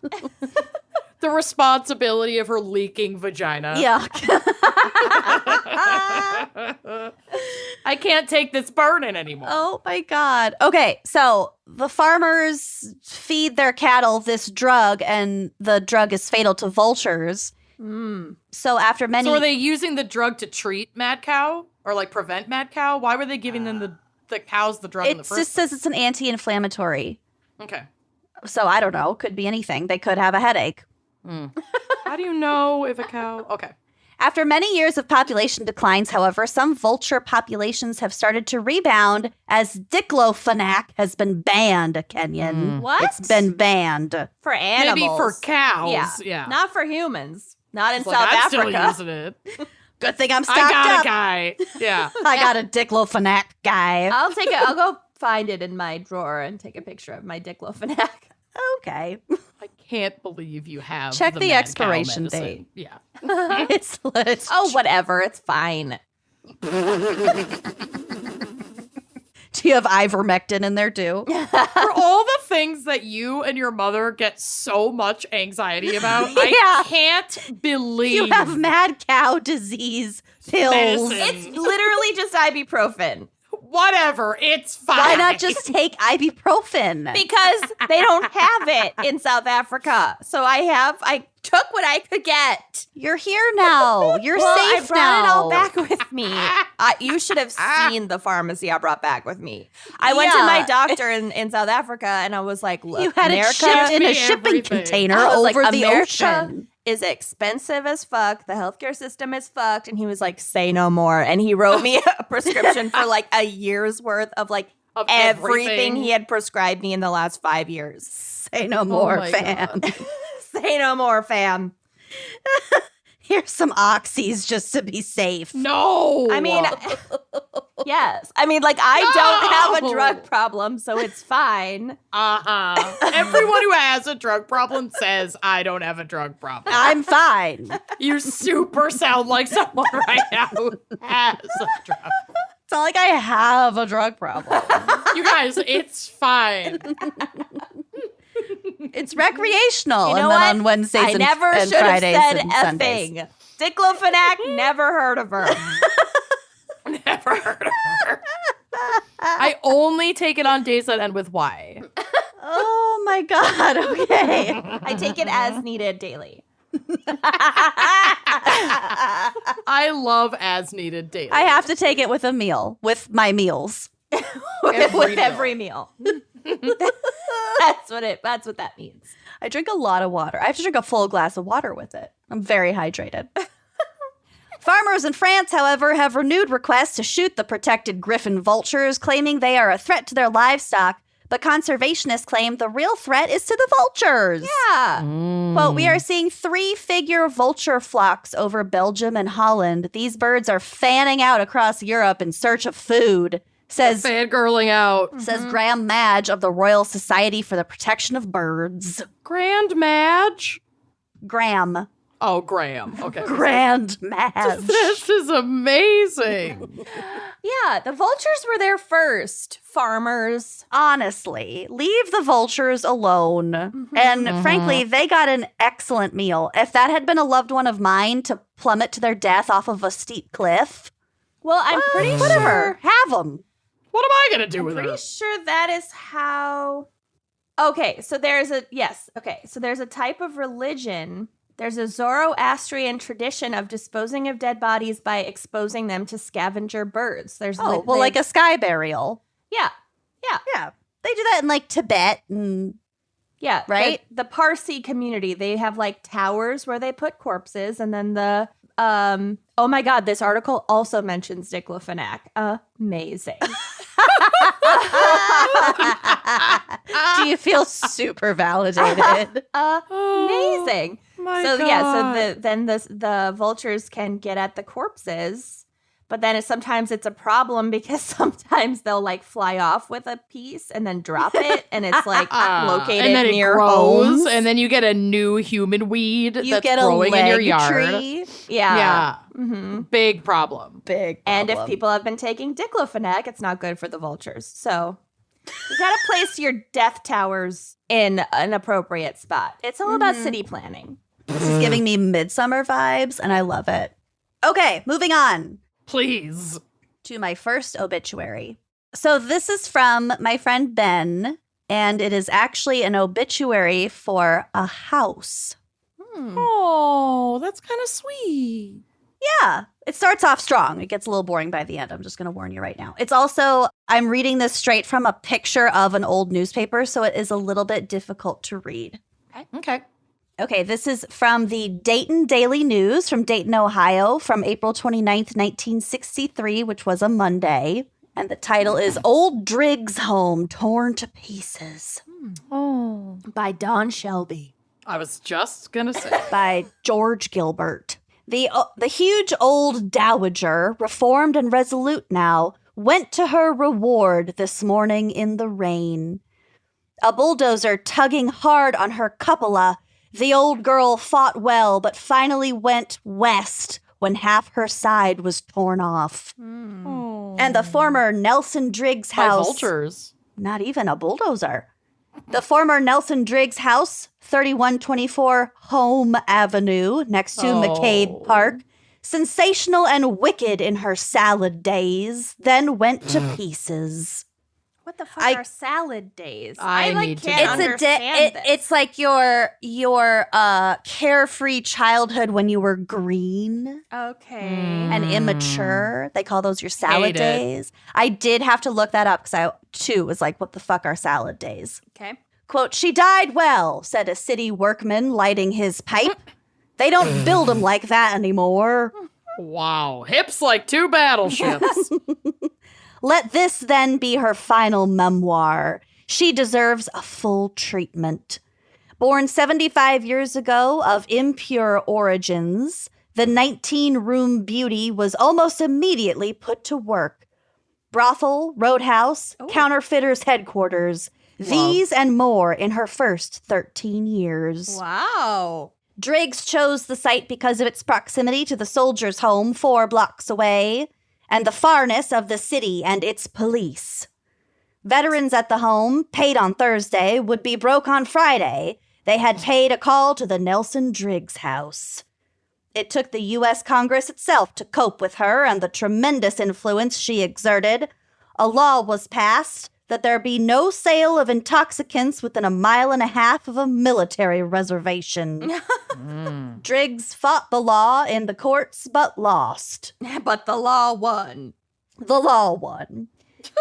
The responsibility of her leaking vagina. Yeah. I can't take this burden anymore. Oh my God. Okay, so the farmers feed their cattle this drug, and the drug is fatal to vultures. So after many, So are they using the drug to treat mad cow or like prevent mad cow? Why were they giving them the cows the drug in it the just first says it's an anti-inflammatory. place? Okay. So I don't know. Could be anything. They could have a headache. How do you know if a cow? Okay. After many years of population declines, however, some vulture populations have started to rebound as diclofenac has been banned, Kenyon. What? It's been banned. For animals. Maybe for cows. Yeah. Not for humans. Not in It's like, South I'm still Africa. using it. Good thing I'm stocked I got up. a guy. Yeah. I got a diclofenac guy. I'll go find it in my drawer and take a picture of my diclofenac. Okay. I can't believe you have Check the mad cow expiration medicine. date. Yeah. It's Oh, whatever. It's fine. Do you have ivermectin in there too? For all the things that you and your mother get so much anxiety about, I can't believe You have mad cow disease pills. Medicine. It's literally just ibuprofen. Whatever, it's fine. Why not just take ibuprofen? Because they don't have it in South Africa. So I took what I could get. You're here now. You're Well, safe I brought now. it all back with me. You should have seen the pharmacy I brought back with me. I went to Yeah. my doctor in South Africa and I was like, look, You had America it shipped in me a shipping everything. container I was over like, the America ocean. is expensive as fuck. The healthcare system is fucked. And he was like, say no more. And he wrote me a prescription for like a year's worth of like Of everything everything. he had prescribed me in the last 5 years. Say no more, my fam. God. Say no more, fam. Here's some oxys just to be safe. No. I mean, yes. I mean, like, I don't have a No. drug problem, so it's fine. Everyone who has a drug problem says, I don't have a drug problem. I'm fine. You super sound like someone right now who has a drug problem. It's not like I have a drug problem. You guys, it's fine. It's recreational. You know and then what? on Wednesdays I and, never and should have Fridays said and a Sundays. thing. Diclofenac, never heard of her. Never heard of her. I only take it on days that end with Y. Oh my God. Okay. I take it as needed daily. I love as needed daily. I have to take it with a meal, with my meals. With every meal. That's what that means. I drink a lot of water. I have to drink a full glass of water with it. I'm very hydrated. Farmers in France, however, have renewed requests to shoot the protected griffon vultures, claiming they are a threat to their livestock. But conservationists claim the real threat is to the vultures. Yeah. Quote, we are seeing 3-figure vulture flocks over Belgium and Holland. These birds are fanning out across Europe in search of food, says Fangirling out. Graham Madge of the Royal Society for the Protection of Birds. Grand Madge? Graham. Oh, Graham. Okay. Grand Madge. This is amazing. Yeah, the vultures were there first. Farmers. Honestly, leave the vultures alone. And frankly, they got an excellent meal. If that had been a loved one of mine to plummet to their death off of a steep cliff, Well, I'm pretty whatever, sure. have them. What am I going to do I'm with pretty it? sure that is how. Okay, so there's a there's a type of religion. There's a Zoroastrian tradition of disposing of dead bodies by exposing them to scavenger birds. There's Like a sky burial. yeah. Yeah. They do that in like Tibet and Yeah, Right? The Parsi community, they have like towers where they put corpses, and then the oh my god, this article also mentions diclofenac. Amazing. do you feel super validated? Amazing. My So God. yeah, so the vultures can get at the corpses, but then sometimes it's a problem because sometimes they'll like fly off with a piece and then drop it, and it's like located and then near it grows, homes. and then you get a new human weed You that's get a growing in your leg yard. tree. Yeah. Yeah, hmm big problem. Big And if problem. people have been taking diclofenac, it's not good for the vultures. So you gotta place your death towers in an appropriate spot. It's all about city planning. This is giving me midsummer vibes, and I love it. Okay, moving on Please. to my first obituary. So this is from my friend Ben, and it is actually an obituary for a house. Oh, that's kind of sweet. Yeah, it starts off strong. It gets a little boring by the end. I'm just going to warn you right now. It's also, I'm reading this straight from a picture of an old newspaper, so it is a little bit difficult to read. Okay. Okay, this is from the Dayton Daily News from Dayton, Ohio, from April 29th, 1963, which was a Monday. And the title is Old Driggs Home Torn to Pieces Oh. By Don Shelby. I was just gonna say. by George Gilbert. The huge old dowager, reformed and resolute now, went to her reward this morning in the rain. A bulldozer tugging hard on her cupola. The old girl fought well, but finally went west when half her side was torn off. And the former Nelson Driggs By house. vultures. Not even a bulldozer. The former Nelson Driggs house, 3124 Home Avenue, next to McCabe Park. Sensational and wicked in her salad days, then went to pieces. What the fuck are salad days? I like need to can't know. understand this. It's like your carefree childhood when you were green Okay. and immature. They call those your salad Hate it. days. I did have to look that up because I too was like, what the fuck are salad days? Okay. Quote, she died well, said a city workman lighting his pipe. They don't build them like that anymore. Wow. Hips like two battleships. Let this then be her final memoir. She deserves a full treatment. Born 75 years ago of impure origins, the 19-room beauty was almost immediately put to work. Brothel, roadhouse, counterfeiters headquarters. These and more in her first 13 years. Wow. Driggs chose the site because of its proximity to the soldiers' home 4 blocks away, and the farness of the city and its police. Veterans at the home, paid on Thursday, would be broke on Friday. They had paid a call to the Nelson Driggs house. It took the U.S. Congress itself to cope with her and the tremendous influence she exerted. A law was passed that there be no sale of intoxicants within 1.5 miles of a military reservation. Driggs fought the law in the courts, but lost. But the law won. The law won.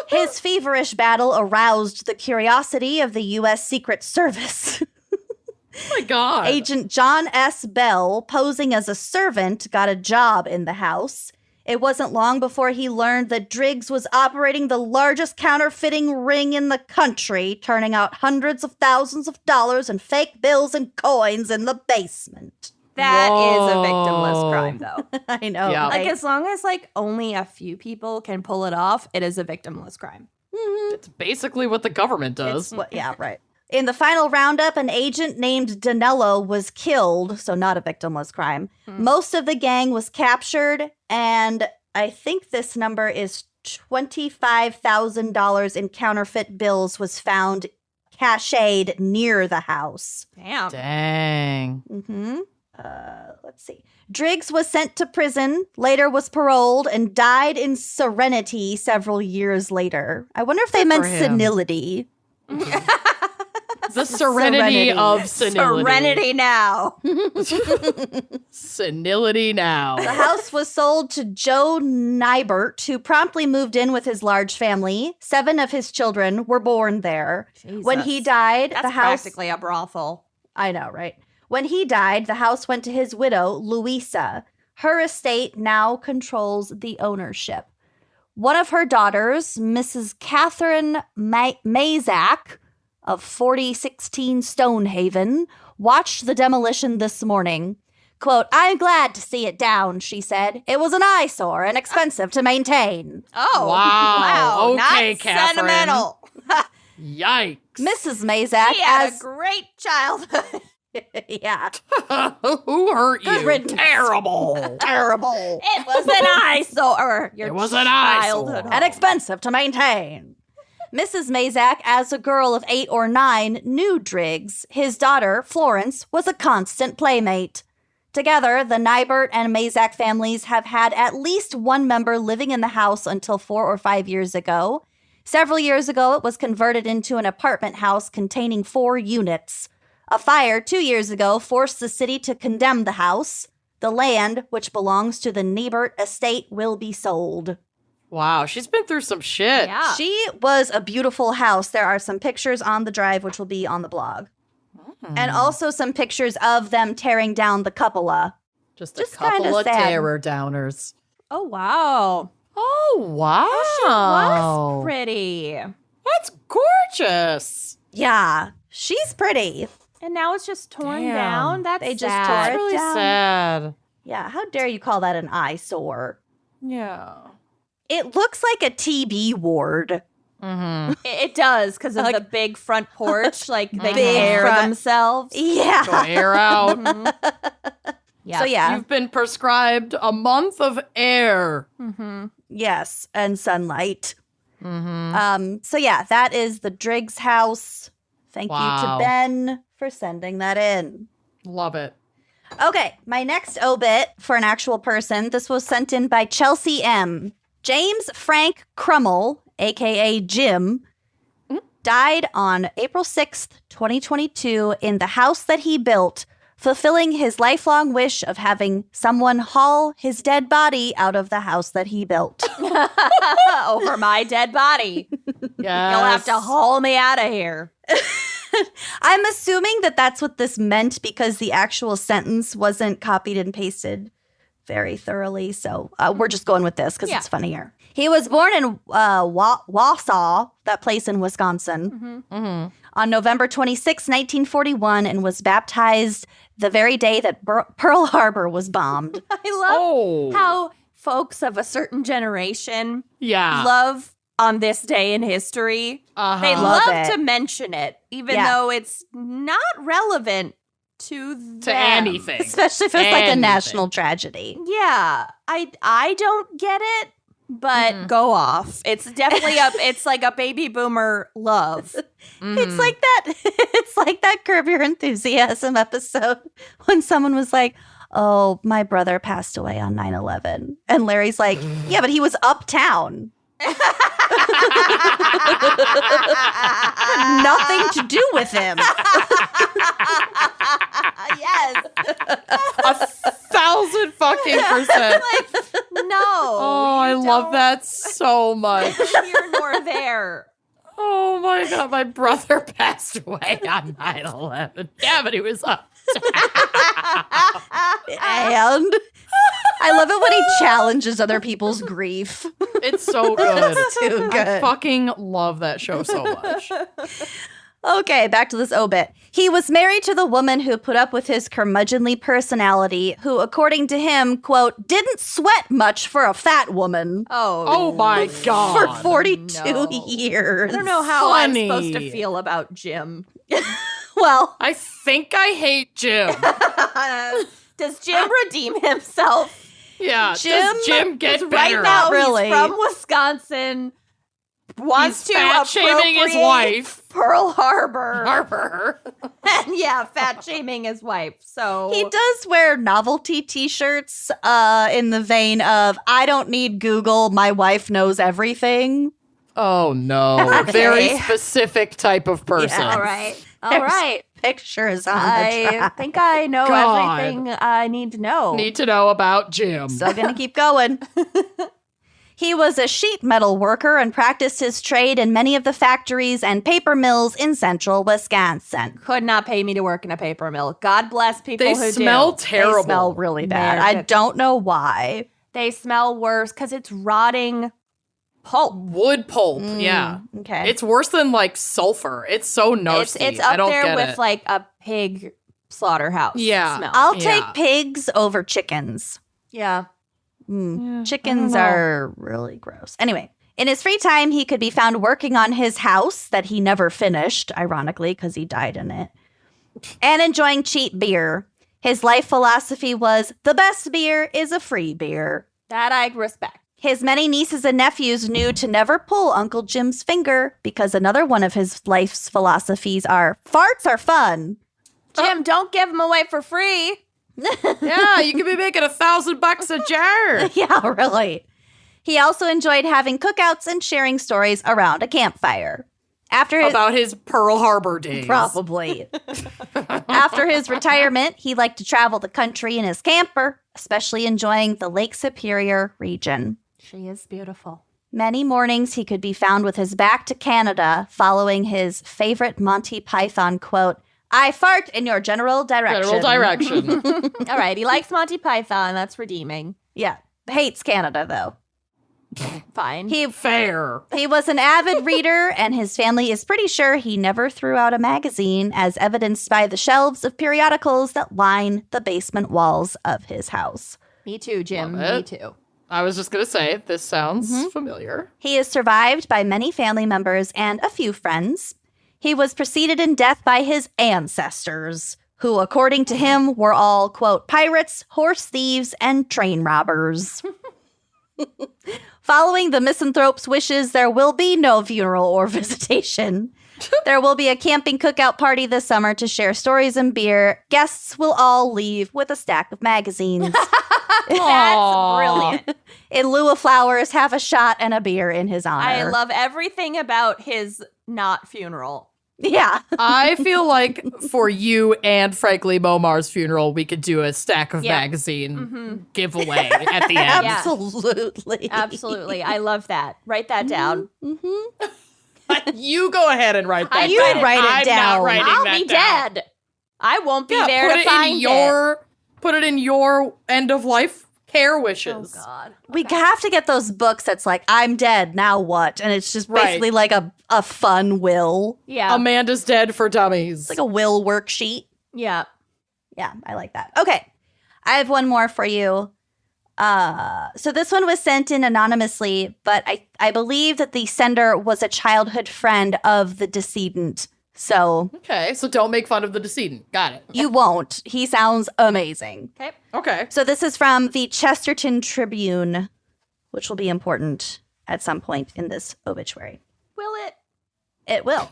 His feverish battle aroused the curiosity of the U.S. Secret Service. Oh my God. Agent John S. Bell, posing as a servant, got a job in the house. It wasn't long before he learned that Driggs was operating the largest counterfeiting ring in the country, turning out hundreds of thousands of dollars in fake bills and coins in the basement. That is a Whoa. victimless crime, though. I know. Yeah. Like, as long as, like, only a few people can pull it off, it is a victimless crime. It's basically what the government does. Yeah, right. In the final roundup, an agent named Danello was killed, so not a victimless crime. Most of the gang was captured, and I think this number is $25,000 in counterfeit bills was found cached near the house. Damn. Dang. Let's see. Driggs was sent to prison, later was paroled, and died in serenity several years later. I wonder if they Good meant for him. senility. The serenity of senility. Serenity now. Senility now. The house was sold to Joe Nybert, who promptly moved in with his large family. 7 of his children were born there. When he died, That's the house... practically a brothel. I know, right? When he died, the house went to his widow, Louisa. Her estate now controls the ownership. One of her daughters, Mrs. Catherine Mazak of 4016 Stonehaven, watched the demolition this morning. Quote, I'm glad to see it down, she said. It was an eyesore and expensive to maintain. Oh, Wow. Okay, not Catherine. sentimental. Yikes. Mrs. Mazak, She had as... a great childhood. yeah, Who hurt you? riddance. Terrible. terrible. It was an eyesore. Your It was an eyesore. childhood home. And expensive to maintain. Mrs. Mazak, as a girl of 8 or 9, knew Driggs. His daughter, Florence, was a constant playmate. Together, the Nybert and Mazak families have had at least one member living in the house until 4 or 5 years ago. Several years ago, it was converted into an apartment house containing 4 units. A fire 2 years ago forced the city to condemn the house. The land, which belongs to the Nybert estate, will be sold. Wow, she's been through some shit. Yeah. She was a beautiful house. There are some pictures on the drive, which will be on the blog. And also some pictures of them tearing down the cupola. Just Just a couple kinda of sad. terror downers. Oh, wow. Oh, wow. Was pretty. That's gorgeous. Yeah, she's pretty. And now it's just torn Damn. down. That's They just sad. tore That's it really down. sad. Yeah, how dare you call that an eyesore? Yeah. It looks like a TB ward. It does because of the big front porch. Like they Big air front. themselves. Yeah. Go air out. Yeah. So yeah. You've been prescribed a month of air. Yes, and sunlight. So yeah, that is the Driggs house. Thank you to Wow. Ben for sending that in. Love it. Okay, my next obit for an actual person. This was sent in by Chelsea M. James Frank Crummell, aka Jim, died on April 6th, 2022 in the house that he built, fulfilling his lifelong wish of having someone haul his dead body out of the house that he built. Over my dead body. Yes. You'll have to haul me out of here. I'm assuming that that's what this meant because the actual sentence wasn't copied and pasted very thoroughly. So we're just going with this because it's funnier. He was born in Wausau, that place in Wisconsin, on November 26, 1941, and was baptized the very day that Pearl Harbor was bombed. I love how folks of a certain generation Yeah. love on this day in history. Uh-huh. They Love love it. to mention it, even Yeah. though it's not relevant to them. to anything. Especially if it's like a Anything. national tragedy. Yeah, I don't get it, but go off. It's definitely it's like a baby boomer love. It's like that. It's like that Curb Your Enthusiasm episode when someone was like, "Oh, my brother passed away on 9/11," and Larry's like, "Yeah, but he was uptown. Had nothing to do with him." Yes. 1,000 fucking percent. No. Oh, I love that so much. Here nor there. Oh my God, my brother passed away on 9/11. Yeah, but he was up. And I love it when he challenges other people's grief. It's so good. Too I good. fucking love that show so much. Okay, back to this obit. He was married to the woman who put up with his curmudgeonly personality, who, according to him, quote, didn't sweat much for a fat woman Oh my for God. 42 no. years. I don't know how Funny. I'm supposed to feel about Jim. Well, I think I hate Jim. Does Jim redeem himself? Yeah. Jim does Jim get Right better? now, really. he's from Wisconsin. Wants He's to fat shaming his appropriate wife. Pearl Harbor. Harper. And yeah, fat shaming his wife. So he does wear novelty t-shirts in the vein of, I don't need Google, my wife knows everything. Oh no. Okay. Very specific type of person. Yeah. all right. All There's right. Pictures on the I track. think I know God. everything I need to know. Need to know about Jim. So gonna keep going. He was a sheet metal worker and practiced his trade in many of the factories and paper mills in central Wisconsin. Could not pay me to work in a paper mill. God bless people They who smell do. terrible. They smell really bad. They're- I don't know why. They smell worse because it's rotting pulp. Wood pulp. Yeah. Okay. It's worse than like sulfur. It's so nasty. It's I up don't there get with it. like a pig slaughterhouse Yeah. smell. I'll Yeah. take pigs over chickens. yeah. Chickens know. are really gross. Anyway, in his free time, he could be found working on his house that he never finished, ironically, because he died in it, and enjoying cheap beer. His life philosophy was, the best beer is a free beer. That I respect. His many nieces and nephews knew to never pull Uncle Jim's finger because another one of his life's philosophies are, farts are fun. Jim, don't give them away for free. Yeah, you could be making $1,000 a jar. Yeah, really. He also enjoyed having cookouts and sharing stories around a campfire. After his, About his Pearl Harbor days. probably. After his retirement, he liked to travel the country in his camper, especially enjoying the Lake Superior region. She is beautiful. Many mornings he could be found with his back to Canada, following his favorite Monty Python quote, I fart in your general direction. General direction. All right, he likes Monty Python. That's redeeming. Yeah. Hates Canada, though. Fine. He Fair. was an avid reader, and his family is pretty sure he never threw out a magazine, as evidenced by the shelves of periodicals that line the basement walls of his house. Me too, Jim. Love Me it. too. I was just going to say, this sounds familiar. He is survived by many family members and a few friends. He was preceded in death by his ancestors, who, according to him, were all, quote, pirates, horse thieves, and train robbers. Following the misanthrope's wishes, there will be no funeral or visitation. There will be a camping cookout party this summer to share stories and beer. Guests will all leave with a stack of magazines. That's brilliant. In lieu of flowers, have a shot and a beer in his honor. I love everything about his not funeral. Yeah. I feel like for you and frankly Momar's funeral, we could do a stack of magazine giveaway at the end. Yeah. Absolutely. Absolutely. I love that. Write that down. You go ahead and write that You down. write it I'm down. Not writing I'll that be down. dead. I won't be Yeah, there put to it find in your put it in your end of life care wishes. Oh, God. We have to get those books that's like, I'm dead, now what? And it's just basically like a fun will. Yeah. Amanda's dead for dummies. It's like a will worksheet. Yeah. Yeah, I like that. Okay. I have one more for you. So this one was sent in anonymously, but I believe that the sender was a childhood friend of the decedent. So Okay, so don't make fun of the decedent. Got it. you won't. He sounds amazing. Okay. Okay. So this is from the Chesterton Tribune, which will be important at some point in this obituary. Will it? It will.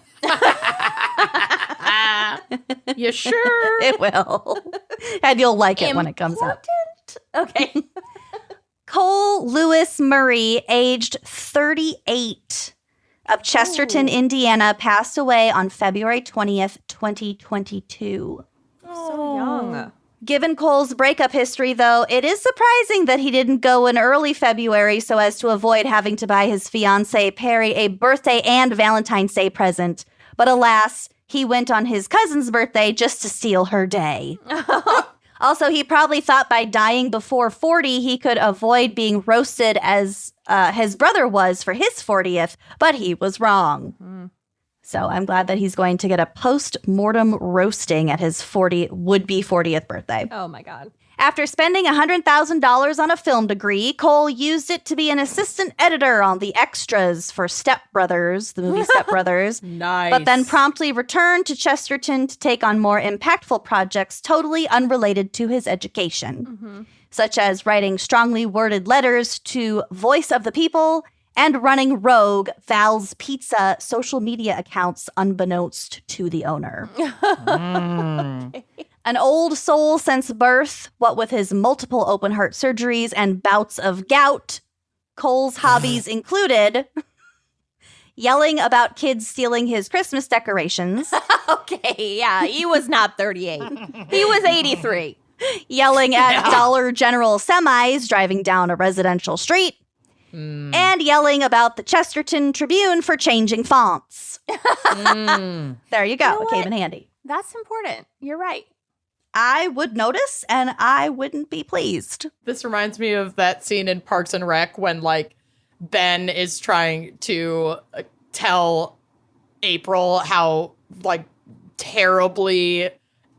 You sure? It will. And you'll like it when it comes out. Okay. Cole Lewis Murray, aged 38, of Chesterton, Indiana, passed away on February 20th, 2022. So young. Given Cole's breakup history, though, it is surprising that he didn't go in early February so as to avoid having to buy his fiancée Perry a birthday and Valentine's Day present. But alas, he went on his cousin's birthday just to steal her day. Also, he probably thought by dying before 40, he could avoid being roasted as his brother was for his 40th, but he was wrong. So I'm glad that he's going to get a post-mortem roasting at his would-be 40th birthday. Oh, my God. After spending $100,000 on a film degree, Cole used it to be an assistant editor on the extras for Step Brothers, the movie Step Brothers. Nice. But then promptly returned to Chesterton to take on more impactful projects totally unrelated to his education, such as writing strongly worded letters to Voice of the People and running rogue Val's Pizza social media accounts unbeknownst to the owner. An old soul since birth, what with his multiple open heart surgeries and bouts of gout, Cole's hobbies included yelling about kids stealing his Christmas decorations, Okay. Yeah. He was not 38. He was 83. yelling at Dollar General semis driving down a residential street, and yelling about the Chesterton Tribune for changing fonts. There you go. It came in handy. That's important. You're right. I would notice and I wouldn't be pleased. This reminds me of that scene in Parks and Rec when, like, Ben is trying to tell April how, like, terribly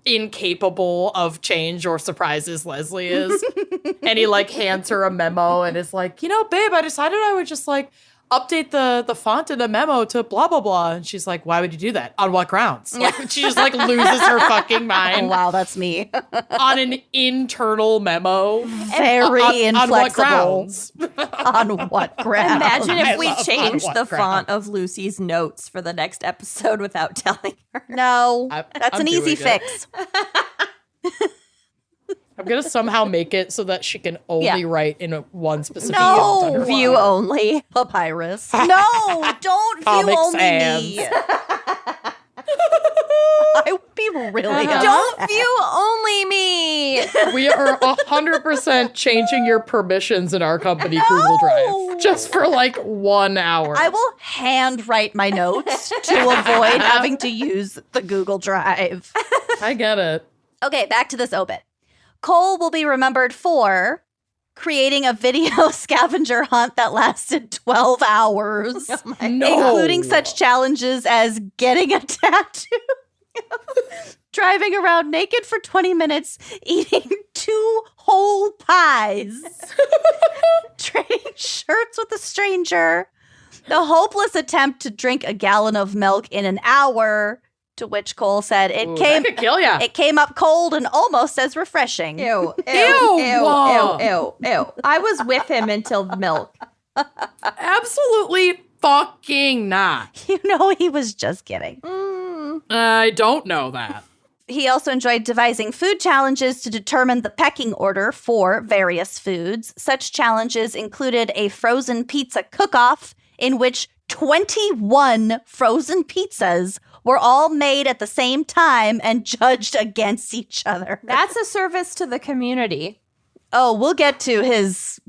incapable of change or surprises Leslie is. And he, like, hands her a memo and is like, you know, babe, I decided I would just, like, update the font in the memo to blah, blah, blah. And she's like, why would you do that? On what grounds? Like, she just, like, loses her fucking Oh, mind wow, that's me. on an internal memo. Very inflexible. On what grounds? On what grounds? Imagine I if we love changed on the what font of Lucy's notes for the next episode without telling her. No, I'm that's an easy doing it. fix. I'm gonna somehow make it so that she can only write in one specific No! font under View line. only. Papyrus. No, don't view Comic only Sans. me. I would be really upset. Don't view only me. We are 100% changing your permissions in our company Google Drive just for like 1 hour. I will handwrite my notes to avoid having to use the Google Drive. I get it. Okay, back to this obit. Cole will be remembered for creating a video scavenger hunt that lasted 12 hours, No. including such challenges as getting a tattoo Driving around naked for 20 minutes, eating 2 whole pies, trading shirts with a stranger, the hopeless attempt to drink a gallon of milk in an hour, to which Cole said that could kill ya. it came up cold and almost as refreshing. Ew, ew, Ew, ew, ew, whoa. ew, ew. I was with him until milk. Absolutely fucking not. You know he was just kidding. I don't know that. He also enjoyed devising food challenges to determine the pecking order for various foods. Such challenges included a frozen pizza cook-off in which 21 frozen pizzas were all made at the same time and judged against each other. That's a service to the community. Oh, we'll get to his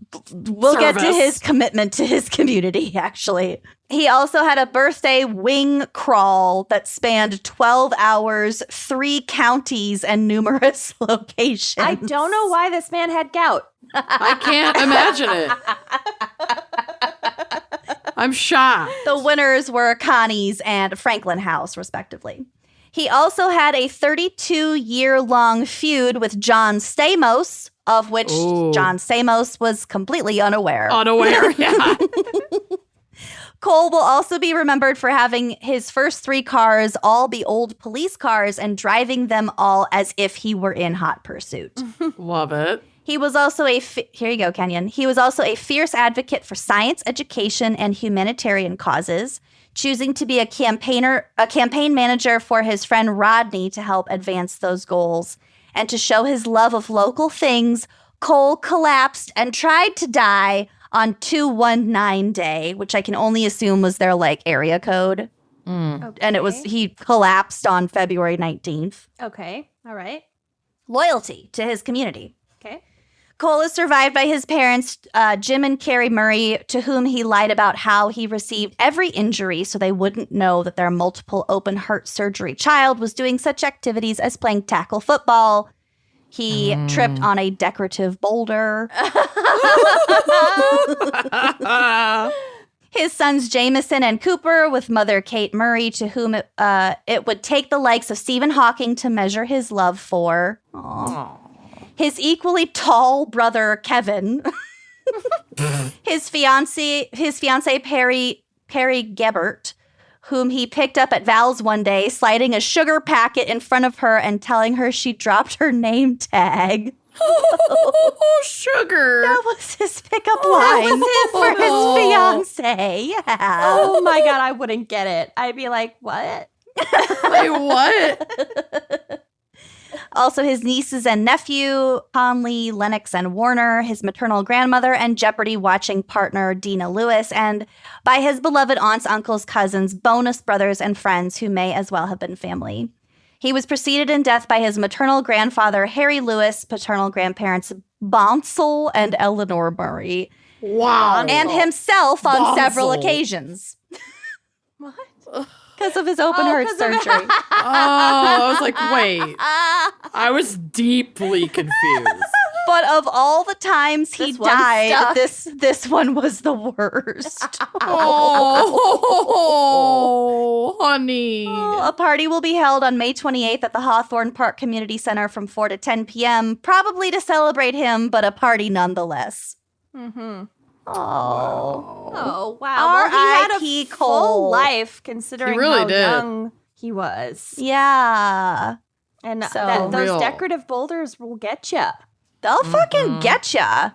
commitment to his community, actually. He also had a birthday wing crawl that spanned 12 hours, 3 counties, and numerous locations. I don't know why this man had gout. I can't imagine it. I'm shocked. The winners were Connie's and Franklin House, respectively. He also had a 32-year-long feud with John Stamos, of which Ooh. John Stamos was completely unaware. Unaware, yeah. Cole will also be remembered for having his first 3 cars all be old police cars and driving them all as if he were in hot pursuit. Love it. He was also here you go, Kenyon. He was also a fierce advocate for science, education, and humanitarian causes, choosing to be a campaign manager for his friend Rodney to help advance those goals. And to show his love of local things, Cole collapsed and tried to die on 219 Day, which I can only assume was their area code. Okay. And he collapsed on February 19th. Okay. All right. Loyalty to his community. Okay. Cole is survived by his parents, Jim and Carrie Murray, to whom he lied about how he received every injury so they wouldn't know that their multiple open heart surgery child was doing such activities as playing tackle football. He tripped on a decorative boulder. His sons Jameson and Cooper, with mother Kate Murray, to whom it would take the likes of Stephen Hawking to measure his love for. Aww. His equally tall brother Kevin. his fiance Perry Gebert, whom he picked up at Val's one day, sliding a sugar packet in front of her and telling her she dropped her name tag. Oh, sugar. That was his pickup line for his fiance. Yeah. Oh my God, I wouldn't get it. I'd be like, what? Wait, what? Also, his nieces and nephew, Conley, Lennox, and Warner, his maternal grandmother, and Jeopardy watching partner, Dina Lewis, and by his beloved aunts, uncles, cousins, bonus brothers, and friends who may as well have been family. He was preceded in death by his maternal grandfather, Harry Lewis, paternal grandparents, Bonsall and Eleanor Murray. Wow. And himself on Bonsall. several occasions. What? Because of his open heart 'cause of- surgery. Oh, I was like, wait. I was deeply confused. But of all the times he This one died, stuck. this one was the worst. Oh, honey. A party will be held on May 28th at the Hawthorne Park Community Center from 4 to 10 p.m., probably to celebrate him, but a party nonetheless. Mm-hmm. Oh. Oh, wow. Well, he had a R.I.P. full Cole. life considering He really how did. young he was. Yeah. And So those real. decorative boulders will get you. They'll fucking get ya.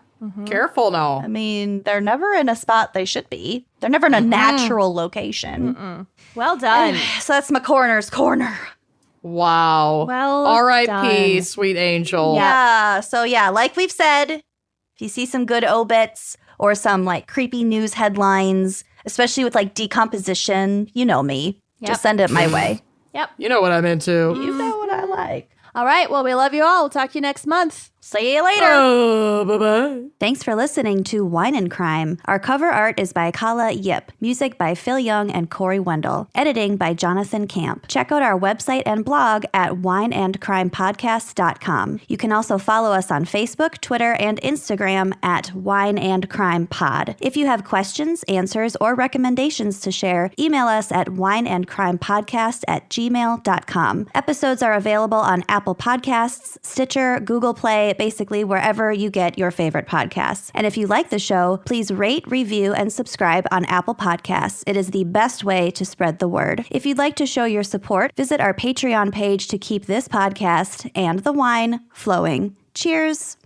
Careful now. I mean, they're never in a spot they should be. They're never in a natural location. Well done. So that's my coroner's corner. Wow. Well R.I.P., done. sweet angel. Yeah. So yeah, like we've said, if you see some good obits or some creepy news headlines, especially with decomposition, you know me. Yep. Just send it my way. Yep. You know what I'm into. You know what I like. All right. Well, we love you all. We'll talk to you next month. See you later. Bye-bye. Thanks for listening to Wine and Crime. Our cover art is by Kala Yip. Music by Phil Young and Corey Wendell. Editing by Jonathan Camp. Check out our website and blog at wineandcrimepodcast.com. You can also follow us on Facebook, Twitter, and Instagram at Wine and Crime Pod. If you have questions, answers, or recommendations to share, email us at wineandcrimepodcast@gmail.com. Episodes are available on Apple Podcasts, Stitcher, Google Play, basically wherever you get your favorite podcasts. And if you like the show, please rate, review, and subscribe on Apple Podcasts. It is the best way to spread the word. If you'd like to show your support, visit our Patreon page to keep this podcast and the wine flowing. Cheers!